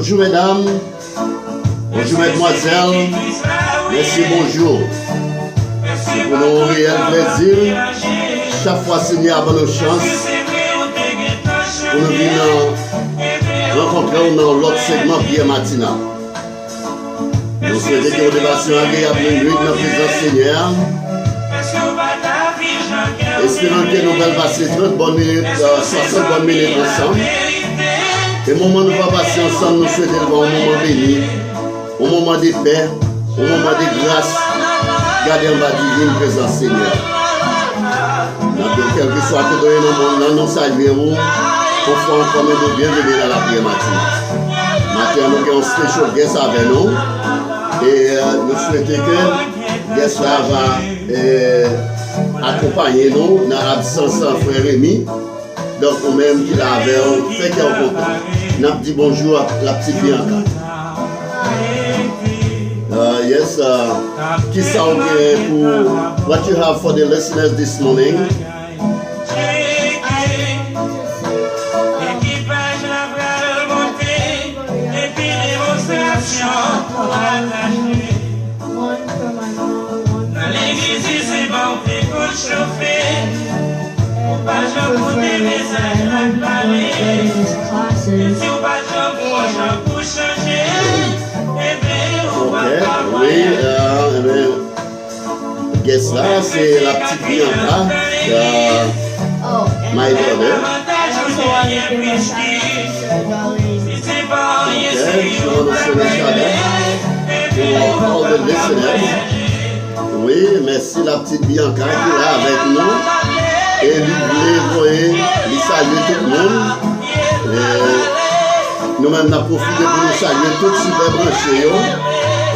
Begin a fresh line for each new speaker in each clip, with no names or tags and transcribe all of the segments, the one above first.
Bonjour mesdames, bonjour mesdemoiselles, merci, bonjour. C'est pour nous un réel plaisir, chaque fois Seigneur, bonne chance, pour nous venir rencontrer dans l'autre segment bien matinal. Nous souhaitons que vous passiez une agréable nuit dans la présence Seigneur. Espérons que nous allons passer 30 bonnes minutes, 60 bonnes minutes ensemble. Et le moment où nous allons passer ensemble, nous souhaitons un moment béni, un moment de paix, un moment de grâce. Gardez en bas divine présence Seigneur. Quel que soit tout dans le monde, nous saluons. Pour faire encore nous bienvenue dans la prière matinale. Maintenant, nous avons un special guest avec nous. Et nous souhaitons que guest va accompagner nous dans l'absence de frère Rémi. Donc, nous-mêmes qui l'avons fait qu'il y a un content. Nous avons dit bonjour à la petite Bianca. Yes, qui ça pour what you have for the listeners this morning? Guess là, c'est la petite Bianca, my daughter. Okay, je want to say the shout out to all the listeners. Oui, merci la petite Bianca qui est là avec nous. Et nous voulons saluer tout le monde. Nous-mêmes, nous avons profité pour nous saluer tout super branché.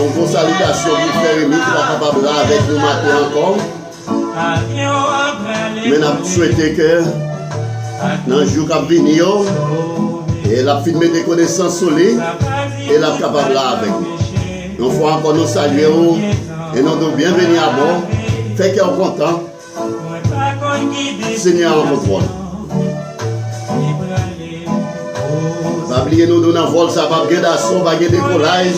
Une grosse salutation pour Frère Rémi qui va capable là avec nous matin encore. Mais nous souhaitons que dans le jour qui va venir, et la filmer des connaissances solides et la capable là avec nous. Une fois encore nous saluer et nous devons bien venir à bord. Fait qu'on est content. Seigneur en contrôle. Pas oublier nous dans le vol, ça va pas d'assaut, pas de décollage.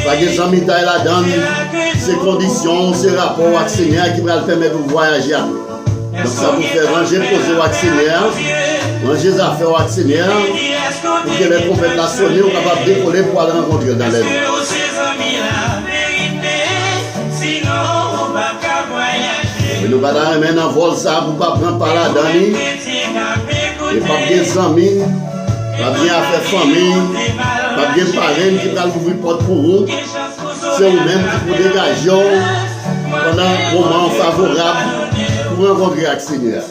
Pas de amis là-dedans, ces conditions, ces rapports avec le Seigneur qui va permettre de voyager. Donc ça vous fait ranger, poser avec le Seigneur, ranger les affaires avec le Seigneur, pour que les trompettes la sonner, on est capable de décoller pour aller rencontrer dans les nous ne allons pas dans vol ça pour ne pas prendre par là-dedans. Et pas bien amis, pas bien affaire famille, pas bien parents qui va ouvrir porte pour vous. C'est vous-même qui vous dégagez pendant un moment favorable pour rencontrer avec le Seigneur.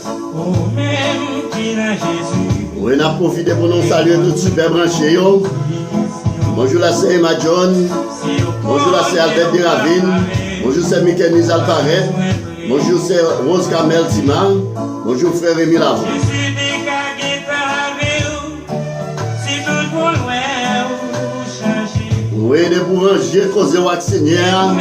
On a profité pour nous saluer tout super branché. Bonjour là c'est Emma John. Bonjour là c'est Albert Deravine. Bonjour c'est Michael Nizal Paret. Bonjour c'est Rose Kamel Timan. Bonjour frère Rémi Lavon. Oui, de pour ranger, causer avec le Seigneur. Oui,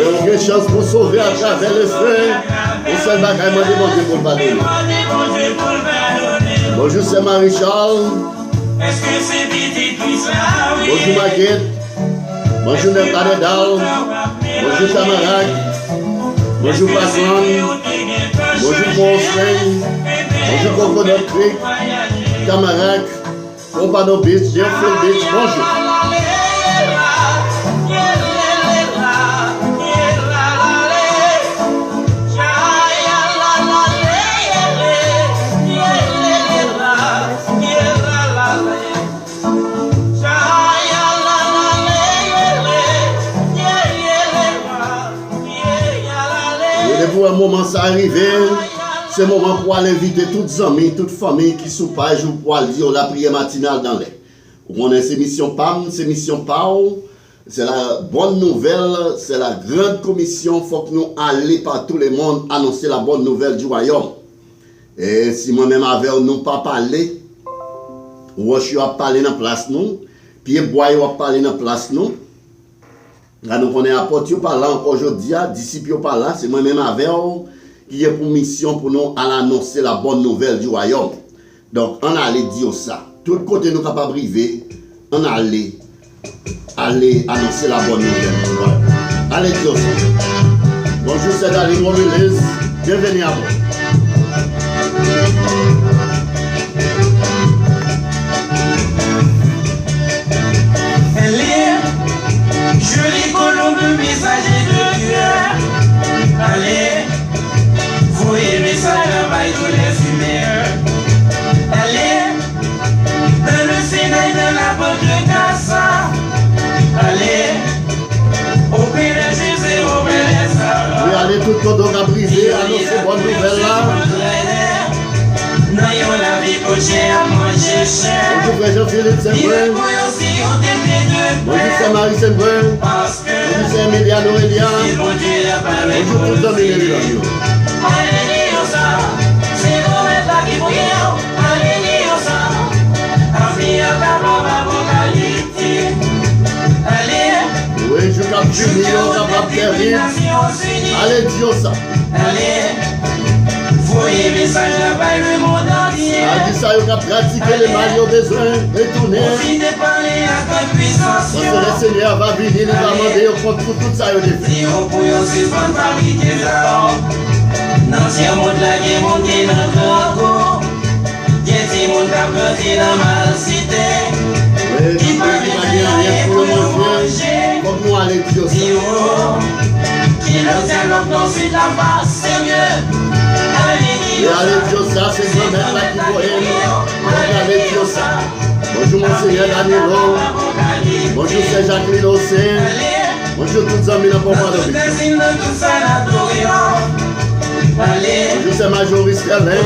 on a une chance pour sauver à travers le feu. On s'est bagaille demandé pour le pardonner. Bonjour, c'est Marie-Charles. Bonjour, Maguette. Bonjour, Nepal. Bonjour, Tamarak. Bonjour, Passan. Bonjour, Conseil. Bonjour, Coconut Creek. Tamarak. Pompano Beach, Jeffrey Beach. Bonjour. Pour un moment ça arrive, c'est le moment pour aller inviter toutes les amis, toutes les familles qui sont page ou pour aller dire la prière matinale dans l'air. On a ces missions PAM, ces missions PAO, c'est la bonne nouvelle, c'est la grande commission, il faut que nous allions par tout le monde annoncer la bonne nouvelle du royaume. Et si moi-même avec nous pas parlé, ou je suis à parler dans la place nous, puis bois à parler dans la place nous. Là, nous connaissons apôtres par là encore aujourd'hui, disciples par là, c'est moi-même avec eux qui est pour mission pour nous à annoncer la bonne nouvelle du royaume. Donc, on allait dire ça. Tout côté nous capables de arriver, on allait annoncer la bonne nouvelle. Voilà. Allez dire ça. Bonjour, c'est David Morales. Bienvenue à vous.
Jolie colombe, messager de cœur. Allez, voyez message à tous les fumeurs. Allez, dans le Sénat, dans la porte de Cassa. Allez, au pays de Jésus, au pays de Sarah.
Oui, allez, tout le monde a brisé, annoncer bonne nouvelle là.
Non, yon la vie coachée à manger cher.
Bonjour, Jean-Philippe Saint-Brun. Bonjour, c'est Marie Saint-Brun. Bonjour, c'est Emiliano Elia. Bonjour, tout le monde est là. Oui, je capture millions, capable terrible. Allez, dis ça.
Voyez message là-bas le monde entier.
A dit ça, il a pratiqué les mal, il a besoin de retourner.
Aussi de parler à ta puissance.
Parce que le Seigneur va venir, il va demander contre tout ça, il a fait.
Si on peut suspendre fabriquer ça. Dans ce monde là, il y a mon qui dans le corps. Il y a des gens qui ont grandi dans ma cité.
Oui, qui parle rien pour le manger. Comme nous, allez dire ça.
Qui le dialogue dans suite la face, c'est mieux.
Et allez dire ça, c'est grand-mère là qui voit elle. Allez dire ça. Bonjour, Monseigneur Danilo. Bonjour, c'est Jacqueline Ossin. Bonjour, tous les amis dans le combat de vie. Bonjour, c'est Majoris Sterlin.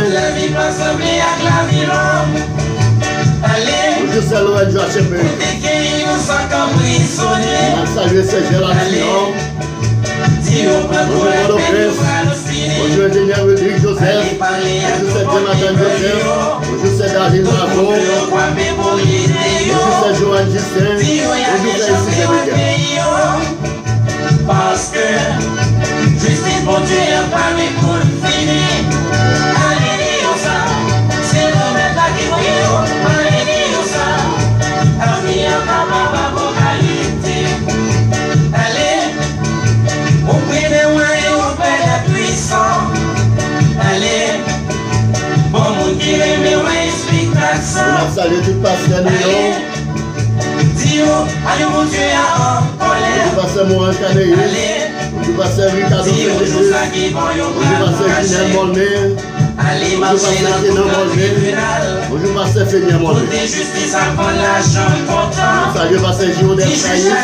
Bonjour, c'est Loël Joachim. Salut, c'est Gérard Sion. Bonjour, bonjour, ingénieur Rodrigue Joseph. Bonjour, c'est Jonathan Joseph. Bonjour, c'est David Bravo. Bonjour, c'est Joanne Justin. Bonjour, c'est Ici Miguel.
Parce que justice, mon Dieu, a parlé pour le finir. Alléluia, ça. C'est le maître là qui voyait. Alléluia, ça. Alléluia, papa, apocalyptique. Allez, auprès des moyens, auprès des puissants. Allez, bon monde qui aime, mais explique ça.
On a salué tout pasteur Néon.
Allez, mon Dieu, en colère.
Bonjour, pasteur Morin Canéus. Bonjour, pasteur Ricardo Félix. Bonjour, pasteur Ginel Molné. Bonjour, pasteur Kenan Molné. Bonjour, pasteur Fénia Molné. Salut, pasteur Giraud Saïs.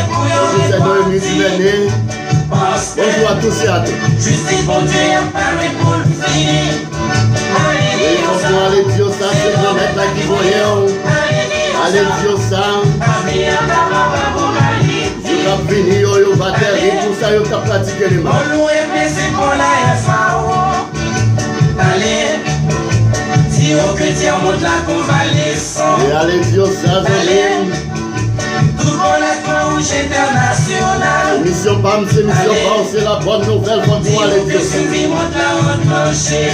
Bonjour, c'est Noémie Duvernet. Bonjour à tous et à toutes.
Justice, mon Dieu, apparaît pour le finir.
Et quand on allait dire ça, c'est le maître là qui voyait. Allez dire ça. Je vais venir, je vais atterrir, pour ça, je vais pratiquer les mains.
Allez, si au chrétien monte la convalescence.
Et allez dire ça,
allez. Tout le monde est rouge international.
Mission PAM, c'est mission PAM, c'est la bonne nouvelle quand on allait dire ça.
Si monte la enclenchée.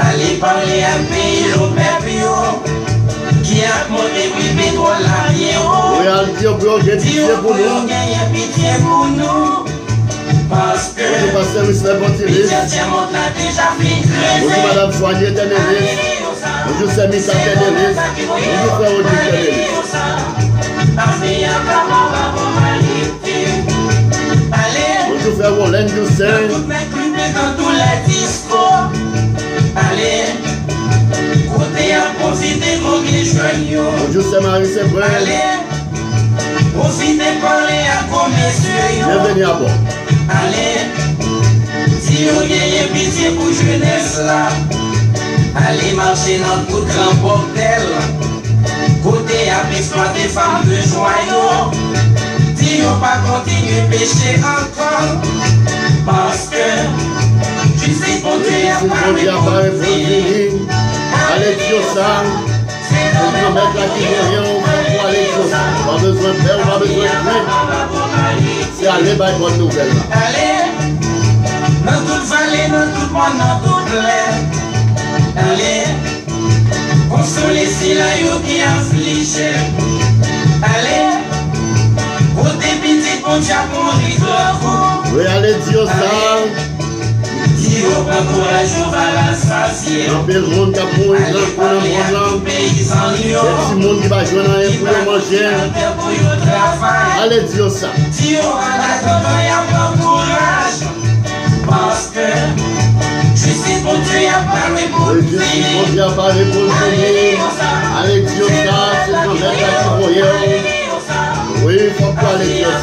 Allez parler à pays, l'Opério. Qui a monté puis pétrole la vie.
Oui, allez dire que j'ai pitié pour nous.
Pitié pour nous. Parce que
bonjour, pasteur Michel Bontiris. Bonjour, madame Soignée Ténéris. Bonjour, c'est Missa Ténéris. Bonjour, frère Rodrigue Ténéris. Bonjour, frère Roland Doucet.
Dans tous les discours. Allez, côté à profiter pour les jeunes.
Bonjour, c'est Marie Saint-Brun.
Allez, profitez parler à commission.
Bienvenue à bord.
Allez, si vous avez pitié pour jeunesse là, allez marcher dans tout grand bordel. Côté à exploiter femmes de joyaux. Si vous pas continuer pécher encore. Parce que justice pour Dieu apparaît pour finir.
Allez dire ça. C'est le maître là qui veut rien. Pour aller dire ça. Pas besoin de faire, pas besoin de faire. C'est aller par bonne nouvelle là.
Allez, dans toute vallée, dans tout le monde, dans toute l'air. Allez, consoler si la yo qui afflige. Allez, au débit, bon Dieu, pour rive.
Oui, allez dire ça.
Dis au pas courage, on va la sasier.
Un peu de monde qui a mouru dans le monde. C'est petit monde qui va jouer dans un pour manger. Allez dire ça.
Dis au pas courage. Parce que justice pour Dieu, il n'y a pas de
Oui, justice pour Dieu, il n'y a pas de finir. Allez dire ça, c'est quand même là qui voyait. Oui, il faut pas aller dire ça.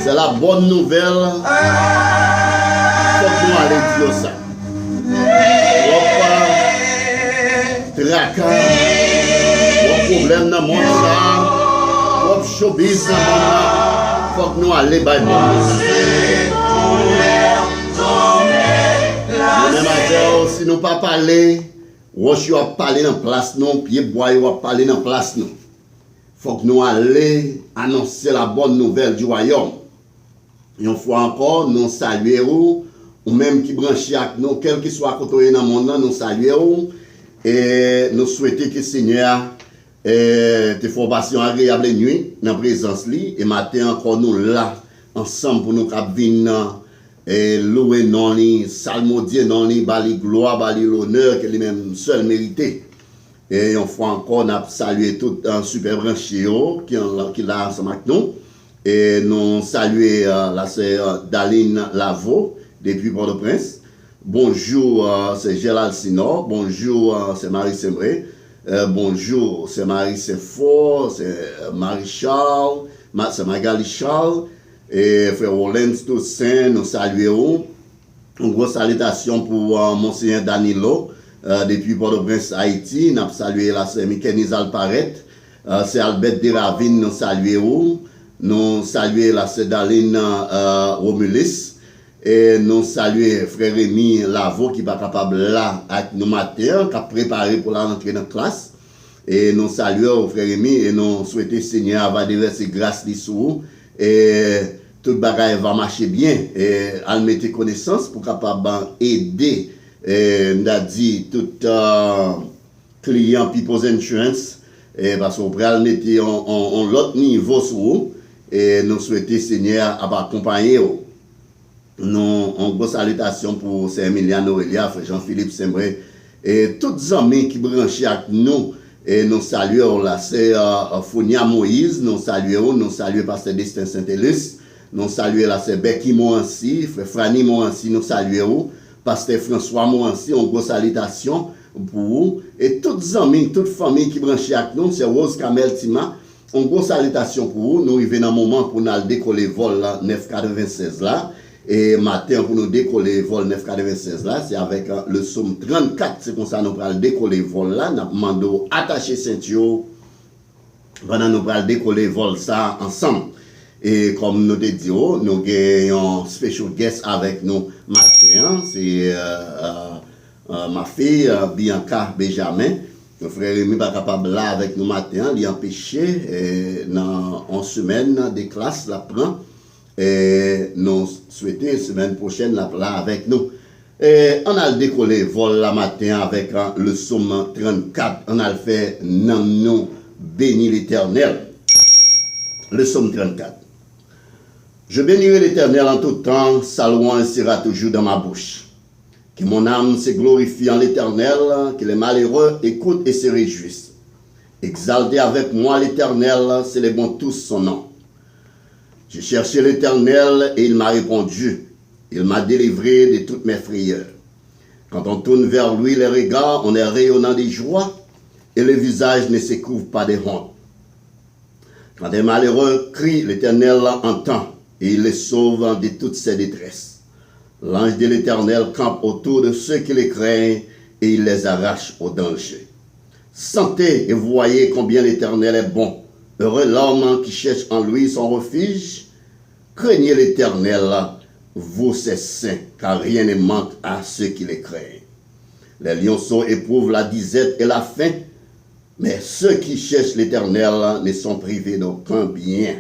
C'est la bonne nouvelle. Faut que nous allions dire ça. Tracas, problème dans le monde, showbiz dans le monde. Faut que nous allions by si nous ne pas parler, Roche va parler dans la place, non, Pied Bois va parler dans la place, non. Faut que nous allions annoncer la bonne nouvelle du royaume. Et une fois encore, nous saluons, ou même qui branchent avec nous, quel que soit côté dans le monde, nous saluons et nous souhaitons que le Seigneur te fasse passer une agréable nuit dans la présence li et matin encore nous là ensemble pour nous venir et louer non li, salmodier non li, bali gloire, bali l'honneur que lui-même seul mérité. Et une fois encore, nous saluons tout un super branché qui est là ensemble avec nous. Et nous saluons la sœur Daline Lavo depuis Port-au-Prince. Bonjour, c'est Gérald Sinor. Bonjour, c'est Marie Sembré. Bonjour, c'est Marie Sefort. C'est Marie Charles. C'est Magali Charles. Et frère Rollins Toussaint, nous saluons. Une grosse salutation pour Monseigneur Danilo depuis Port-au-Prince, Haïti. Nous saluons la sœur Mikenise Alparet. C'est Albert Deravine, nous saluons. Nous saluons la sœur Daline Romulus. Et nous saluons frère Rémi Lavo qui n'est pas capable là avec nous matin, qui a préparé pour la rentrée dans la classe. Et nous saluons frère Rémi et nous souhaitons que Seigneur va déverser grâce sur et tout le bagage va marcher bien. Et elle mettre connaissance pour capable aider dit tout client People's Insurance et parce qu'on pourrait le mettre en l'autre niveau sur vous et nous souhaitons Seigneur accompagner. Nous en grosse salutation pour Saint Emilian Aurélia, frère Jean-Philippe Sembré et tous les amis qui branchent avec nous. Et nous saluons la sœur Founia Moïse, nous saluons pasteur Destin Saint-Élus, nous saluons la sœur Becky Moancy, frère Franny Moancy, nous saluons pasteur François Moancy, en grosse salutation pour vous. Et tous les amis, toute famille qui branchent avec nous, c'est Rose Kamel Tima, en grosse salutation pour vous. Nous arrivons dans un moment pour nous décoller vol 996 là. Et matin, pour nous décoller vol 996 là, c'est avec le somme 34, c'est comme ça nous allons décoller vol là, nous demandons attacher ceinture, pendant nous allons décoller vol ça ensemble. Et comme nous te disons, nous avons un special guest avec nous matin, c'est ma fille Bianca Benjamin. Le frère Rémi n'est pas capable là avec nous matin, il est empêché dans une semaine des classes, la prend. Et nous souhaitons la semaine prochaine là avec nous. Et on a décollé vol la matin avec le somme 34. On a le fait non nous bénis l'Éternel. Le somme 34. Je bénirai l'Éternel en tout temps, sa louange sera toujours dans ma bouche. Que mon âme se glorifie en l'Éternel, que les malheureux écoutent et se réjouissent. Exaltez avec moi l'Éternel, célébrons tous son nom. J'ai cherché l'Éternel et il m'a répondu. Il m'a délivré de toutes mes frayeurs. Quand on tourne vers lui les regards, on est rayonnant de joie et le visage ne se couvre pas de honte. Quand des malheureux crient, l'Éternel entend et il les sauve de toutes ses détresses. L'ange de l'Éternel campe autour de ceux qui les craignent et il les arrache au danger. Sentez et voyez combien l'Éternel est bon. Heureux l'homme qui cherche en lui son refuge. Craignez l'Éternel, vous ses saints, car rien ne manque à ceux qui les craignent. Les lionceaux éprouvent la disette et la faim, mais ceux qui cherchent l'Éternel ne sont privés d'aucun bien.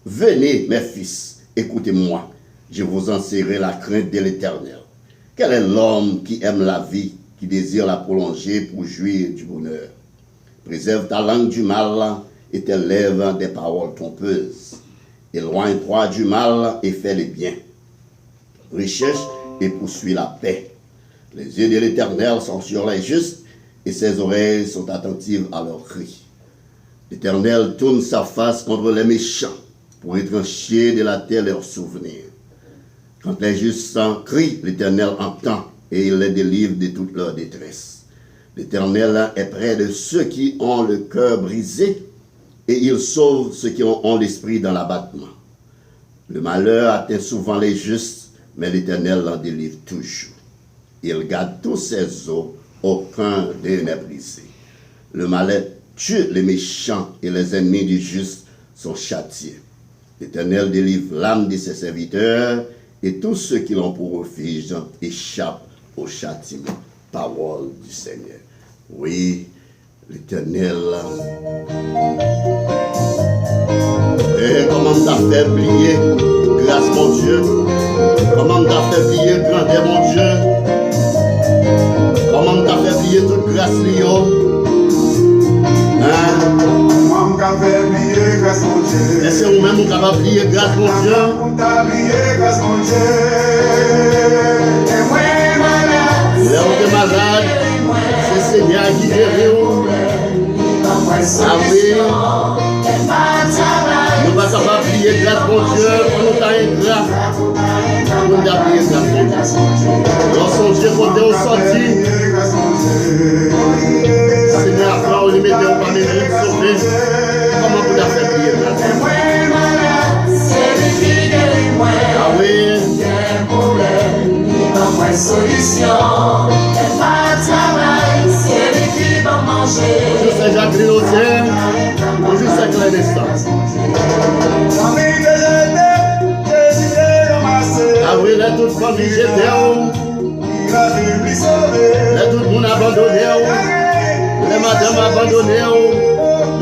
Venez, mes fils, écoutez-moi, je vous enseignerai la crainte de l'Éternel. Quel est l'homme qui aime la vie, qui désire la prolonger pour jouir du bonheur? Préserve ta langue du mal et tes lèvres des paroles trompeuses. Éloigne-toi du mal et fais le bien. Recherche et poursuis la paix. Les yeux de l'Éternel sont sur les justes et ses oreilles sont attentives à leurs cris. L'Éternel tourne sa face contre les méchants pour étrancher de la terre leurs souvenirs. Quand les justes crient, l'Éternel entend et il les délivre de toute leur détresse. L'Éternel est près de ceux qui ont le cœur brisé et il sauve ceux qui ont l'esprit dans l'abattement. Le malheur atteint souvent les justes, mais l'Éternel en délivre toujours. Il garde tous ses os, aucun d'eux n'est brisé. Le malheur tue les méchants et les ennemis du juste sont châtiés. L'Éternel délivre l'âme de ses serviteurs et tous ceux qui l'ont pour refuge échappent au châtiment. Parole du Seigneur. Oui, l'Éternel. Et comment t'as fait oublier, grâce mon Dieu? Comment t'as fait oublier, grandeur mon Dieu? Comment t'as fait oublier toute grâce Lio? Hein?
Comment t'as fait oublier, grâce mon Dieu?
Est-ce que vous-même vous capable oublier, grâce mon Dieu?
Comment t'as oublié, grâce mon Dieu? Et moi, malade.
Là où tu es malade, c'est le Seigneur qui guérit. Ah oui. Nous ne sommes pas capables d'oublier grâce mon Dieu, pour nous t'as ingrat. Nous nous avons oublié grâce mon Dieu. Lorsqu'on Dieu côté au sorti, Seigneur, quand on lui mettait au pas mérite de sauver, comment vous l'avez fait oublier grâce mon Dieu? Ah oui.
Solution, et pas de travail, c'est les filles pour manger.
Je sais Jacques Linotier, je sais que les destins. Ah oui, là toute famille j'étais où? Là tout le monde abandonné où? Les madames abandonnées où?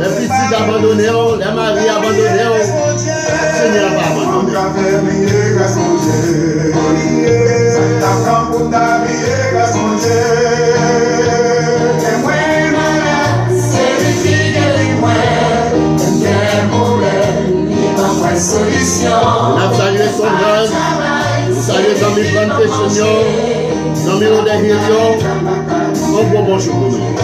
Les petites abandonnées où? Les maris abandonnés où? Seigneur va abandonner. Nous saluons son grâce, nous saluons dans mes grandes péchés, dans mes lots de guérison, on voit bonjour pour nous.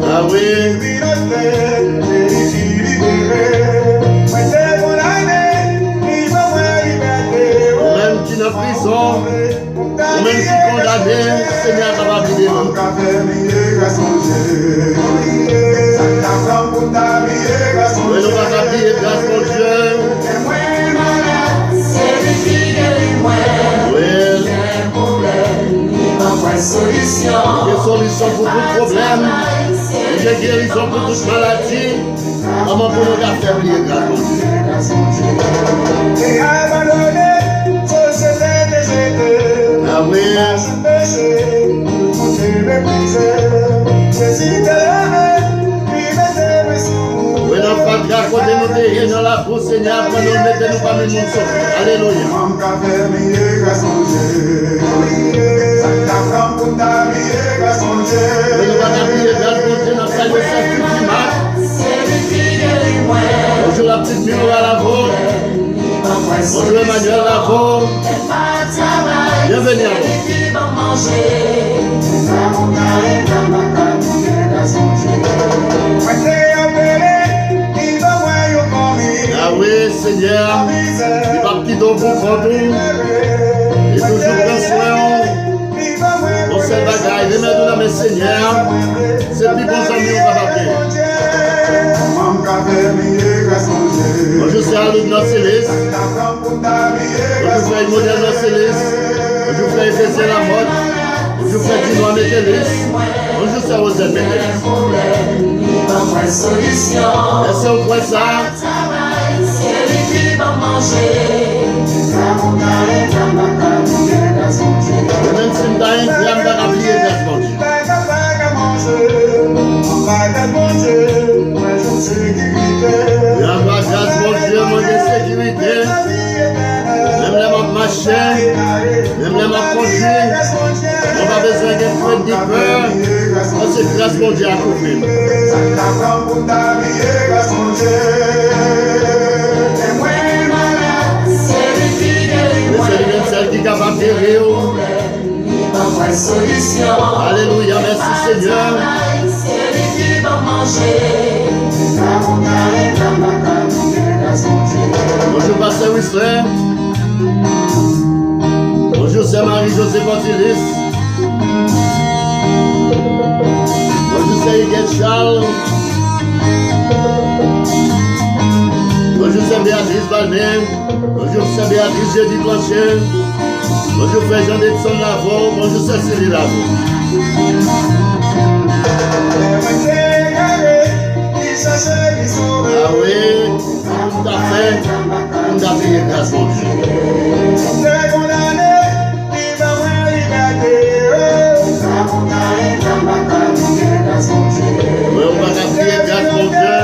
Ah oui. Même qui est en prison, ou même qui est condamné, Seigneur va venir. Oui, nous va t'appuyer grâce mon Dieu.
Oui. Solution.
Des solutions pour tout problème. Des guérisons pour toute maladie. Comment pour nous faire oublier grâce mon Dieu?
Et abandonné, société déjeté.
Ah oui. Oui, dans le fatras, côté nous derrière dans la boue, Seigneur, après nous mettez nous parmi nous sauver. Alléluia. Oui, nous allons prier grâce mon Dieu, nous saluons sa petite image. Bonjour la petite Milo à la vôtre. Bonjour Emmanuel à la vôtre. Bienvenue à vous. Ah oui, Seigneur, il va quitter au bon compte. Et toujours prendre soin. On sait bagaille, les mains de mes Seigneur. C'est plus bon ami au papier. Bonjour, c'est Alumna Céleste. Bonjour, frère Modèle Céleste. Bonjour, frère Éphésiens la mode. Bonjour, frère Dinois Métélis. Bonjour, c'est Rosette Métélis. Est-ce qu'on voit ça?
va manger.
Même si nous avons un flamme, pas oublier grâce mon Dieu. Et en bas, grâce mon Dieu, mon Dieu, sécurité. Même les mots marcher, même les mots conduire. On n'a pas besoin de feu ni peur. Parce que grâce mon Dieu a couvert. C'est celle qui est capable de guérir. Alléluia, merci Seigneur. Bonjour Pasteur Whistler. Bonjour c'est Marie-Josée Portilis. Bonjour c'est Huguette Charles. Bonjour c'est Béatrice Balmer. Bonjour c'est Béatrice Jeudi Plancher. Bonjour frère Jean-Edson Lavaux. Bonjour c'est Céline Lavaux. Ah oui, tout à fait. On a payé grâce mon Dieu. Oui, on va payer grâce mon Dieu.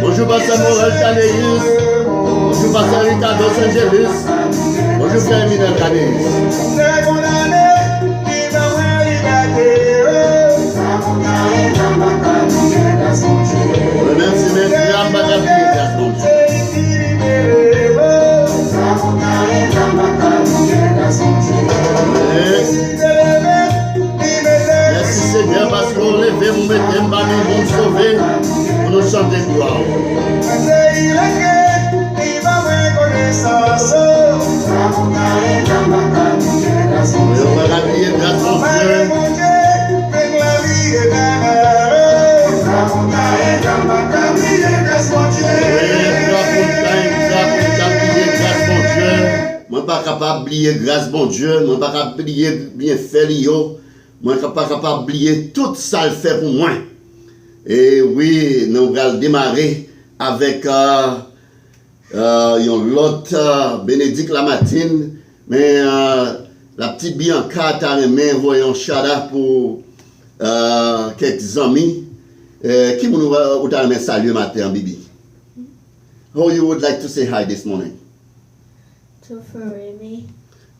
Bonjour Pasteur Morel Caneus. Bonjour Pasteur Ricardo Saint-Gélus. Bonjour Frère Minel Caneus. Même si mes frères m'ont appris grâce mon Dieu. Merci Seigneur parce qu'on lève, vous mettez un banni, vous nous sauvez, pour nous chanter gloire. Et on va l'appuyer grâce mon Dieu. Je ne suis pas capable d'oublier grâce mon Dieu, je ne suis pas capable d'oublier bien fait l'io, je ne suis pas capable d'oublier tout ça le fait pour moi. Et oui, nous allons démarrer avec l'autre Bénédicte Lamartine, mais la petite Bianca t'a remis, voyons Chada pour quelques amis. Qui vous t'a remis salut matin, Bibi? How you would like to say hi this morning?
To Fermi.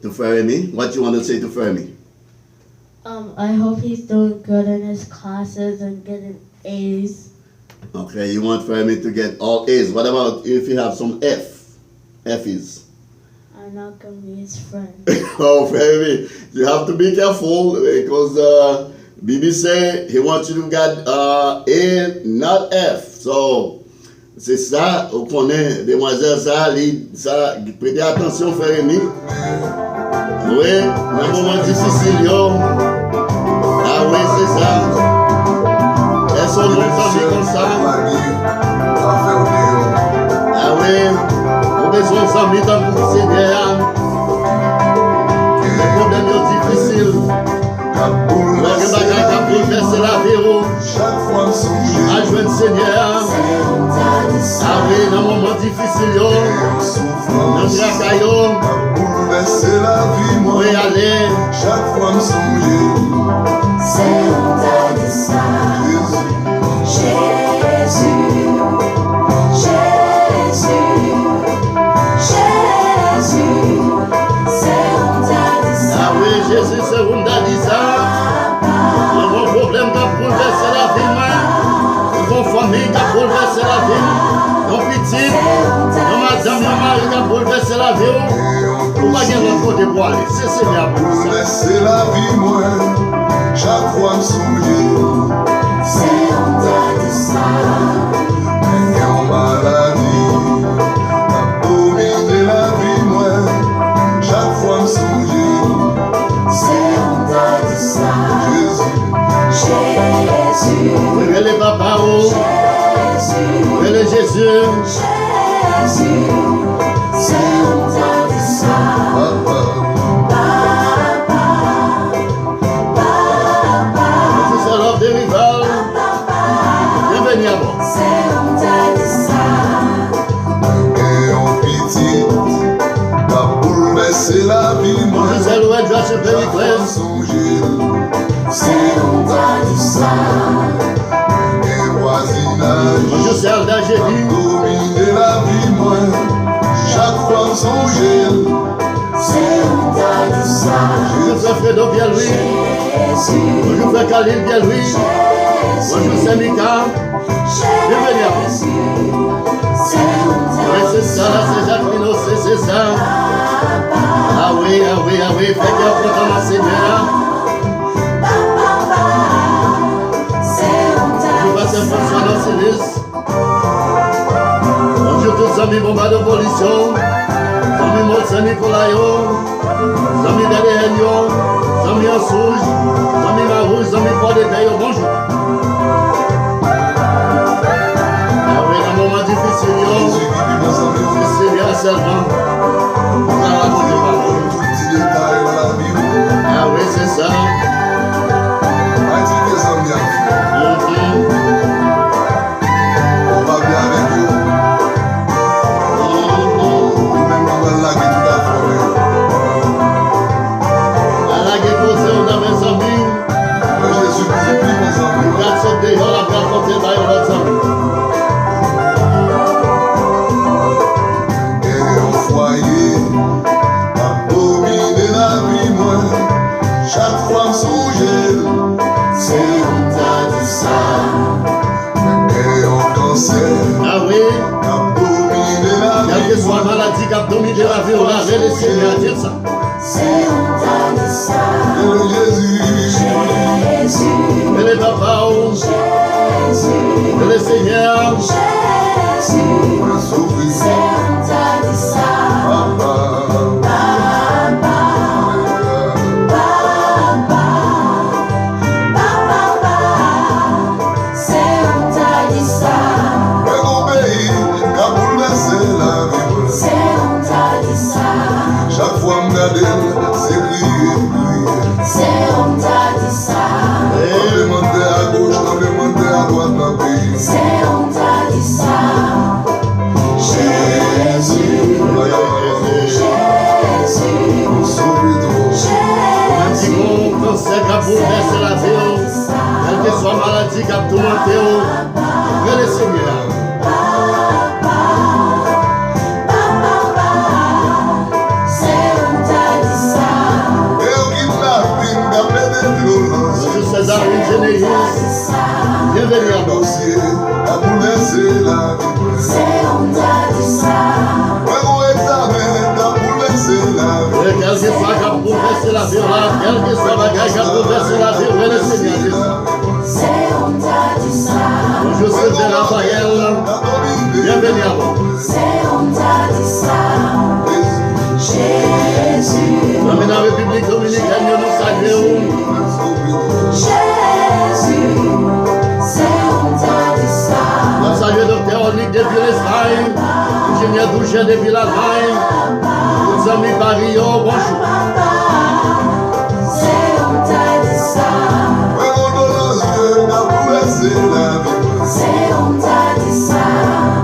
To Fermi? What you want to say to Fermi?
I hope he's doing good in his classes and getting A's.
Okay, you want Fermi to get all A's. What about if you have some F's?
I'm not gonna be his friend.
Oh, Fermi, you have to be careful because Bibi say he wants you to get A, not F. So, c'est ça, on connaît, demoiselle, ça, prêtez attention, Fermi. Oui, dans un moment difficile, yo. Ah oui, c'est ça. Elles sont nos amis comme ça. Ah oui, on a besoin d'amis dans le Seigneur. Les problèmes sont difficiles. Les bagages qui bouleversent la vie. À jouer le Seigneur. Ah oui, dans un moment difficile, yo. Dans le tracaillot. Oui, allez.
Chaque fois me songer.
C'est honte de ça. Jésus, Jésus, Jésus, c'est honte de ça.
Ah oui, Jésus, c'est honte de ça. Un bon problème qui a bouleversé la vie, moi. Une bonne famille qui a bouleversé la vie. Nos petits, nos madame, nos maris qui a bouleversé la vie. Pour pas gagner notre côté pour aller. C'est Seigneur pour ça.
C'est la vie, moi. Chaque fois me songer.
C'est honte de ça.
Mais en maladie. La pauvreté de la vie, moi. Chaque fois me songer.
C'est honte de ça.
Jésus.
Jésus.
Relève papa, oh.
Jésus.
Relève Jésus.
Jésus.
Serge Périclès.
C'est on t'a dit ça. Et voisinage.
Bonjour Serge d'Algérie.
Dominer la vie, moi. Chaque fois songer. C'est on t'a dit ça.
Bonjour frère Fredo Pierre-Louis. Bonjour frère Khalil Pierre-Louis. Bonjour Saint-Mika. Bienvenue à vous. Oui, c'est ça, là, c'est Jacqueline, c'est ça. Ah oui, fait qu'il y a content dans ces biens. Bonjour Pasteur François Nancelis. Bonjour tous les amis Bomba de Polition. Amis Mont Saint-Nicolaïo. Amis Béléhenio. Amis Ansouge. Amis Marouge. Amis Port de Payo. Bonjour. Ah oui, dans un moment difficile, c'est Seigneur seulement. On va raconter par vous. Ah oui, c'est ça.
On va bien avec vous. Même on va laguer tout à fait.
À la guécose, on a mes amis.
Jésus, c'est plus mes amis.
Regarde ce dehors, la raconter par nos amis.
Et au foyer, abominer la vie, moi. Chaque fois me songer, c'est on t'a dit ça. Et au cancer,
Ah oui,
abominer la
quelle que
vie,
soit la maladie qui a dominé la vie, on a laissé Seigneur dire ça.
et le Jésus,
Et les papas, et les seigneurs,
on souffre, papa. Mais mon pays, qu'a bouleversé la vie, chaque fois me garder, c'est crier. Tremblementer à gauche, tremblementer à droite dans le pays. On souffre trop.
même si mon cancer qui a bouleversé la vie, quelle que soit la maladie qui a tourmenté, et les seigneurs.
Et au kidnapping, d'après des violences,
Bonjour César Ingénieris, bienvenue à nous.
dossier a bouleversé la vie. Ouais, mon examen a bouleversé la vie.
Et quel que soit qui a bouleversé la vie, quel que soit la guerre qui a bouleversé la vie, et les seigneurs. Bonjour Sylvain Raphaël, bienvenue à vous. Dans la République dominicaine, nous saluons. Nous saluons Dr. Olique depuis l'Espagne, ingénieur Douchet depuis l'Allemagne, nos amis Barrio, bonjour.
Ouais, mon dossier a bouleversé la vie.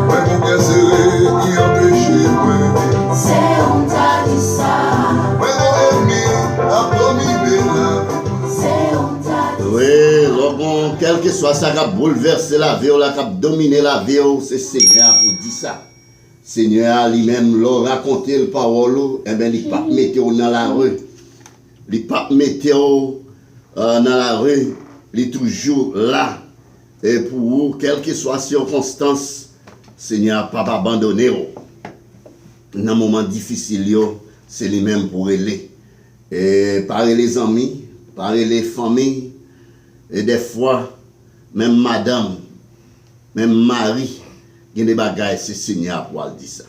Ouais, mon cœur serré qui empêchait de vivre. Ouais, mon ennemi a dominé la vie.
Oui, donc, quel que soit ça qui a bouleversé la vie, qui a dominé la vie, c'est Seigneur pour dire ça. Seigneur lui-même l'a raconté le parole, et bien il ne pas mettre dans la rue. Il ne pas mettre dans la rue, il est toujours là. Et pour vous, quelle que soit la circonstance, Seigneur n'a pas abandonné. Dans un moment difficile, c'est lui-même pour aider. Et par les amis, par les familles, et des fois, même madame, même mari, il y a des bagages, c'est Seigneur pour dire ça.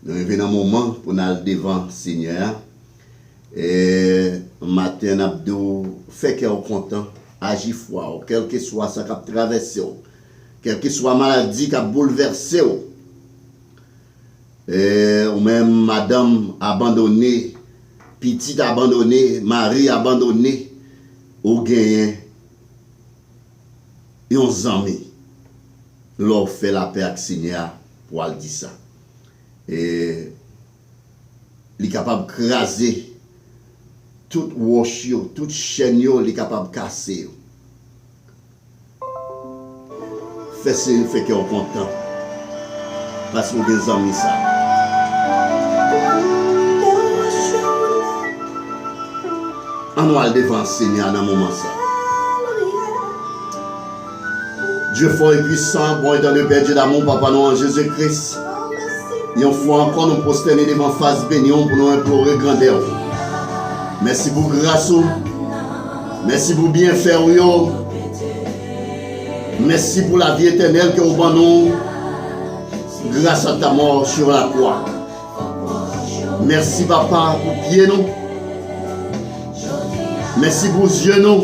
Nous venons un moment pour aller devant Seigneur. Et matin, Abdou fait qu'elle est content, agit foi, quel que soit ça qui a traversé, quelle que soit la maladie qui a bouleversé. Et ou même madame abandonnée, petite abandonnée, mari abandonné, ou gagnant, et on amis, leur fait la paix avec Seigneur pour dire ça. Et il est capable de craser toute roche, toute chaîne, il est capable de casser. Fait qu'on est content. Parce qu'on a des amis ça. On va devant le Seigneur dans un moment ça. Dieu fort et puissant, bon et dans le Père Dieu d'amour, Papa, nous en Jésus-Christ. Et une fois encore, nous prosterner devant face bénie pour nous implorer grandeur. Merci pour grâce. Merci pour bienfait. Merci pour la vie éternelle que vous nous grâce à ta mort sur la croix. Merci, Papa, pour pied nous. Merci pour yeux nous.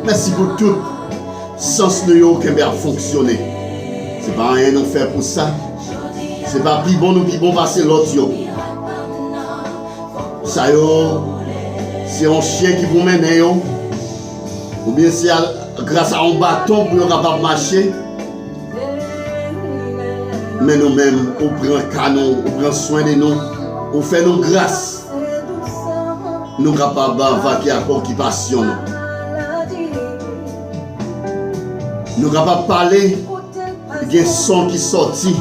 Merci pour tout sens nous qui a fonctionné. Ce n'est pas rien nous faire pour ça. Ce n'est pas plus bon nous qui bon passer l'autre. Ça c'est un chien qui vous mène. Ou bien c'est grâce à un bâton pour être capable de marcher. Mais nous-mêmes, on prend canon, on prend soin de nous, on fait nos grâces. Nous sommes capables de vaquer à l'occupation. Nous sommes capables de parler, il y a un son qui sortit.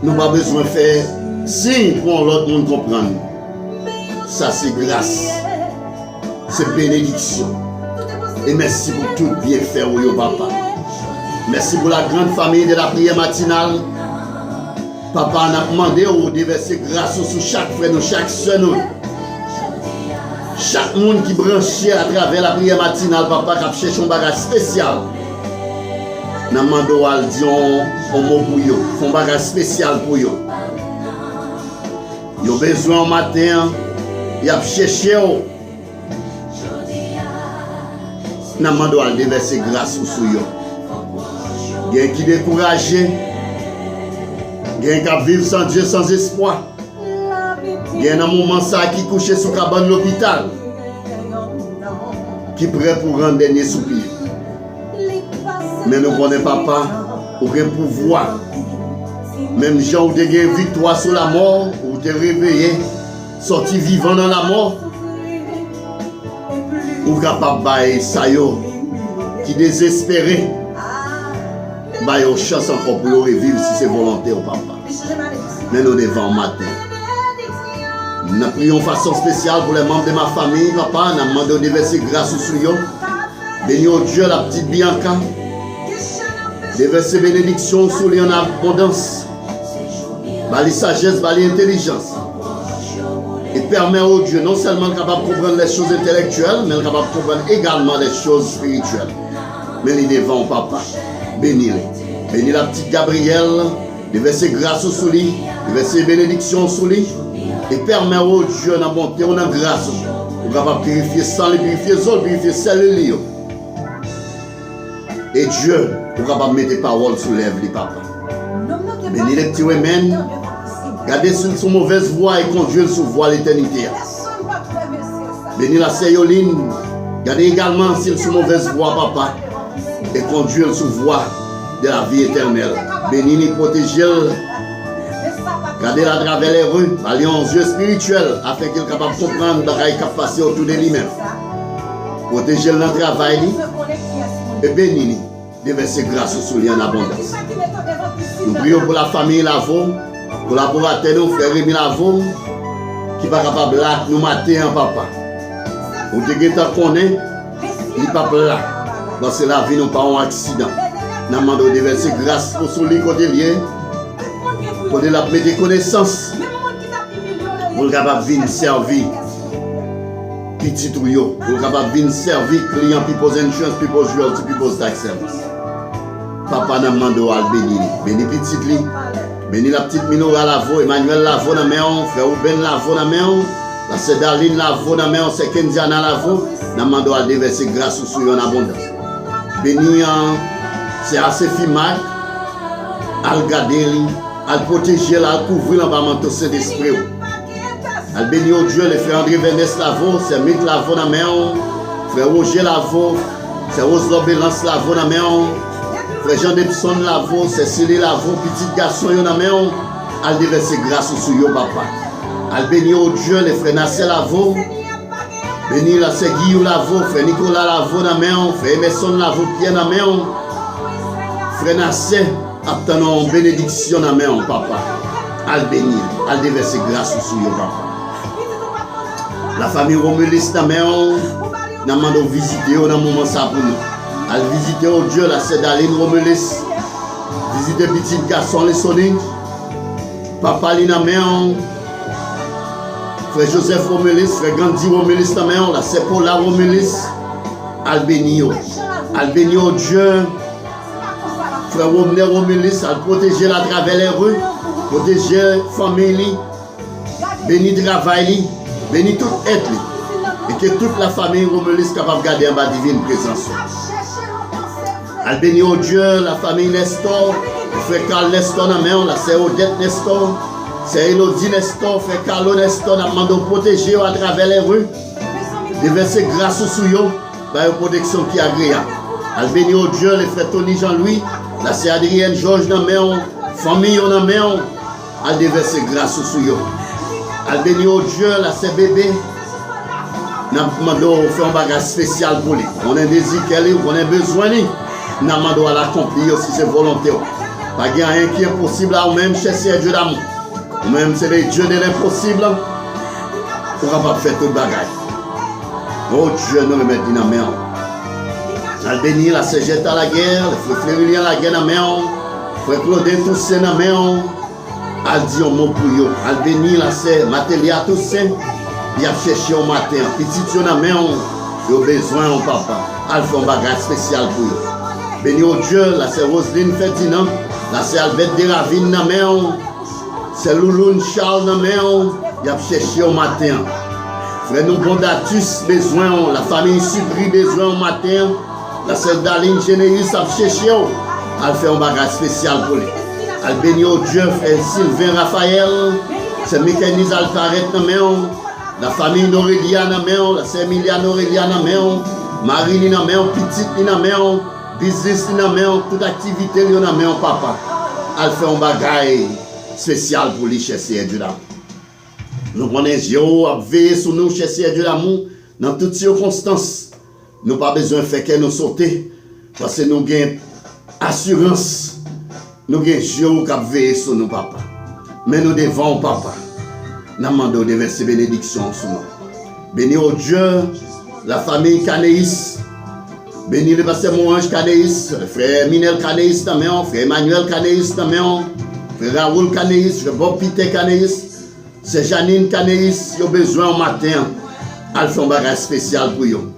Nous n'avons pas besoin de faire signe pour l'autre monde comprendre. Ça c'est grâce, c'est bénédiction. Et merci pour tout bien faire, papa. Merci pour la grande famille de la prière matinale. Papa a demandé de déverser grâce sur chaque frère, chaque soeur. Chaque monde qui branché à travers la prière matinale, papa, qui a cherché un bagage spécial. Nous demandons à dire un mot pour eux, un bagage spécial pour eux. Ils ont besoin au matin, ils ont cherché. Nous demandons à déverser grâce sur eux. Il y a qui sont découragés. Il y a qui vivent sans Dieu, sans espoir. Il y a un moment ça qui couche sur la cabane de l'hôpital. Qui est prêt pour rendre dernier soupir. Mais nous connaissons papa, aucun pouvoir. Même gens qui ont une victoire sur la mort, ou te réveillé, sorti vivant dans la mort, ou capable de bailler ça yo, qui désespéré. Bah, il y a une chance encore pour revivre si c'est volontaire, papa. Mais nous devons matin. Nous prions de façon spéciale pour les membres de ma famille, papa. Nous demandons de déverser grâce sur eux. Bénis au Dieu la petite Bianca. Déverser bénédiction sur lui en abondance. Bali sagesse, bali intelligence. Et permet au Dieu non seulement capable de comprendre les choses intellectuelles, mais capable de comprendre également les choses spirituelles. Mais il est devant, papa. Bénis-les. Bénis la petite Gabrielle, déverser grâce sur lui, déverser bénédiction sur lui, et permet au Dieu de bonté, on a grâce, pour capable purifier sang, purifier les autres, purifier celles et et Dieu, pour capable mettre des paroles sur lèvres, les papa. Bénis les petits women, gardez sur son mauvaise voie et conduire sur voie l'éternité. Bénis la Céoline, gardez également sur son mauvaise voie, papa. Et conduire sous voie de la vie éternelle. Bénis, protégez-le. Gardez-la à travers les rues, aller en yeux spirituels, afin qu'il soit capable de comprendre ce qui est passé autour de lui-même. Protégez-le dans le travail, et bénis, déversez grâce sur lui en abondance. Nous prions pour la famille Lavo, collaborateurs, nos frères Rémi Lavo, qui n'est pas capable de nous mater en papa. Pour te dire qu'on est, il n'est pas là. Parce que la vie n'a pas un accident. Nous demandons de déverser grâce pour celui qui est lié. Pour la mettre des connaissances. Pour le capable de venir servir. Petit trio. Pour le capable de venir servir client, puis poser une chance, puis poser joueur, puis poser tax service. Papa nous demande de bénir. Bénis petit lit. Bénis la petite Minora Lavo, Emmanuel Lavo dans la main, frère Ouben Lavo dans la main. La Cédaline Lavo dans la main, c'est Kendiana Lavo. Nous demandons de déverser grâce sur eux en abondance. Béni, c'est assez fimac, à le garder, à le protéger, à le couvrir dans le manteau Saint-Esprit. À le bénir au Dieu, les frères André Vernès Lavo, c'est Mick Lavo dans la main, frère Roger Lavo, c'est Rose Lobélance Lavo dans la main, frère Jean Debson Lavo, c'est Céline Lavo, petit garçon dans la main, à le déverser grâce sur eux, papa. Al béni au Dieu, les frères Nassel Lavo. Béni la c'est Guillaume Lavo, frère Nicolas Lavo dans main, frère Emerson Lavo Pierre dans main. Frère Nassel, attendons bénédiction dans main, papa. Al béni, al déverser grâce sur vous, papa. La famille Romulis dans main, nous demandons visiter dans moment ça pour nous. Al visiter au Dieu, la c'est Daline Romulis. Visiter petit garçon les Sonic. Papa li dans main. Frère Joseph Romelis, frère Gandhi Romelis, la c'est Paula Romelis, Albénio Dieu, frère Romner Romelis, al protéger la travers les rues, protéger la famille, béni travail, béni tout être, et que toute la famille Romelis capable de garder en bas divine présence. Albénio Dieu, la famille Nestor, frère Carl Nestor, la c'est Odette Nestor. C'est Elodie Nestor, frère Carlo Nestor, nous demandons de protéger à travers les rues, déverser grâce sur eux, par une protection qui est agréable. Al béni au Dieu, les frères Tony Jean-Louis, la c'est Adrienne Georges dans main, famille dans main, al déverser grâce sur eux. Al béni au Dieu, la c'est bébé, nous demandons de faire un bagage spécial pour lui. On a désir qu'elle on a besoin de lui, nous demandons à l'accomplir si c'est volontaire. Pas de rien qui est possible à nous-mêmes, cher Dieu d'amour. Même c'est les dieux de l'impossible, on va pas faire tout le bagage. Oh Dieu, nous le mettons dans la main. Al béni la Cégette à la guerre, le frère Fleurilien à la guerre dans la main, frère Claudin Toussaint dans la main. Al dit un mot pour eux. Al béni la sœur Matélia Toussaint, il a cherché au matin. Petit dans la main, il a besoin au papa. Al fait un bagage spécial pour eux. Béni au Dieu, la sœur Roselyne Ferdinand, la sœur Albert Deravine dans la main. C'est Louloune Charles dans main, il a cherché au matin. Frère nous Bondatus besoin, la famille Supri besoin au matin. La sœur Daline Généus a cherché, elle fait un bagage spécial pour lui. Elle bénit au Dieu, frère Sylvain Raphaël, c'est Mécanis Alparet dans main. La famille Norélia dans main, la sœur Emilia Norélia dans main. Marie dans main, petite dans main, business dans main, toute activité dans main, papa. Elle fait un bagage spécial pour lui, cher Seigneur Dieu d'amour. Nous connaissons Dieu à veiller sur nous, cher Seigneur Dieu d'amour, dans toutes circonstances. Nous n'avons pas besoin de faire que nous sauter, parce que nous avons assurance. Nous avons Dieu qui a veillé sur nous, papa. Mais nous devons, papa, nous demandons de verser bénédiction sur nous. Béni au Dieu, la famille Canéis. Béni le pasteur Morange Canéis, le frère Minel Canéis, frère Emmanuel Canéis, frère Raoul Canéis, frère Bob Peter Canéis, c'est Janine Canéis, ils ont besoin au matin. Elle fait un bagage spécial pour eux.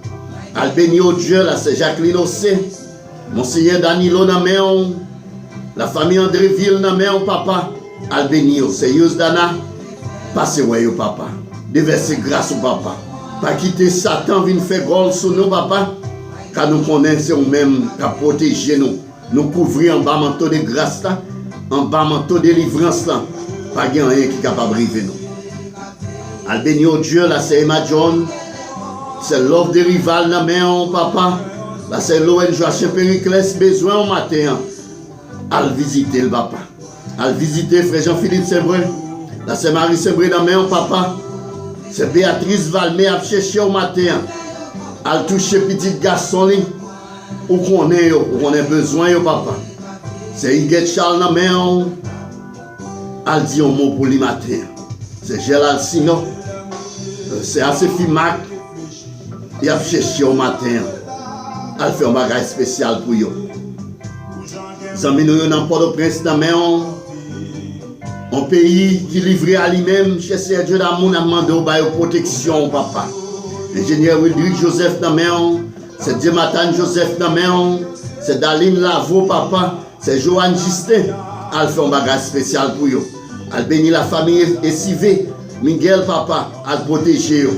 Elle bénit au Dieu, là c'est Jacqueline Ossé, Monseigneur Danilo Naméon, la famille Andréville Naméon, papa. Elle bénit, c'est Yosdana, passez au papa. Déverser grâce au papa. Pas quitter Satan, venir faire gol sur nous, papa. Car nous connaissons nous-mêmes, qu'à protéger nous. Nous couvrir en bas manteau de grâce là. En bas manteau de délivrance là, pas rien qui est capable de briser nous. Al béni au Dieu, là c'est Emma John, c'est l'offre de rival dans main, papa. Là c'est l'ONG Joachim Périclès, besoin au matin. Al visiter le papa. Al visiter frère Jean-Philippe Sebré. Là c'est Marie Sebré dans main, papa. C'est Béatrice Valmé à chercher au matin. Al toucher petit garçon, où qu'on a besoin, papa. C'est Iguette Charles dans main. Elle dit un mot pour lui matin. C'est Gérald Sino. C'est Assefi Mac. Il a cherché au matin. Elle fait un bagage spécial pour eux. Les amis, nous dans Port-au-Prince dans main. Un pays qui livré à lui-même. Chez Dieu d'amour, a demandé au protection, papa. Ingénieur Wildrick Joseph dans main. C'est Diematan Joseph dans main. C'est Daline Lavo, papa. C'est Joanne Justin. Elle fait un bagage spécial pour eux. Elle bénit la famille SIV. Miguel, papa, elle protège eux.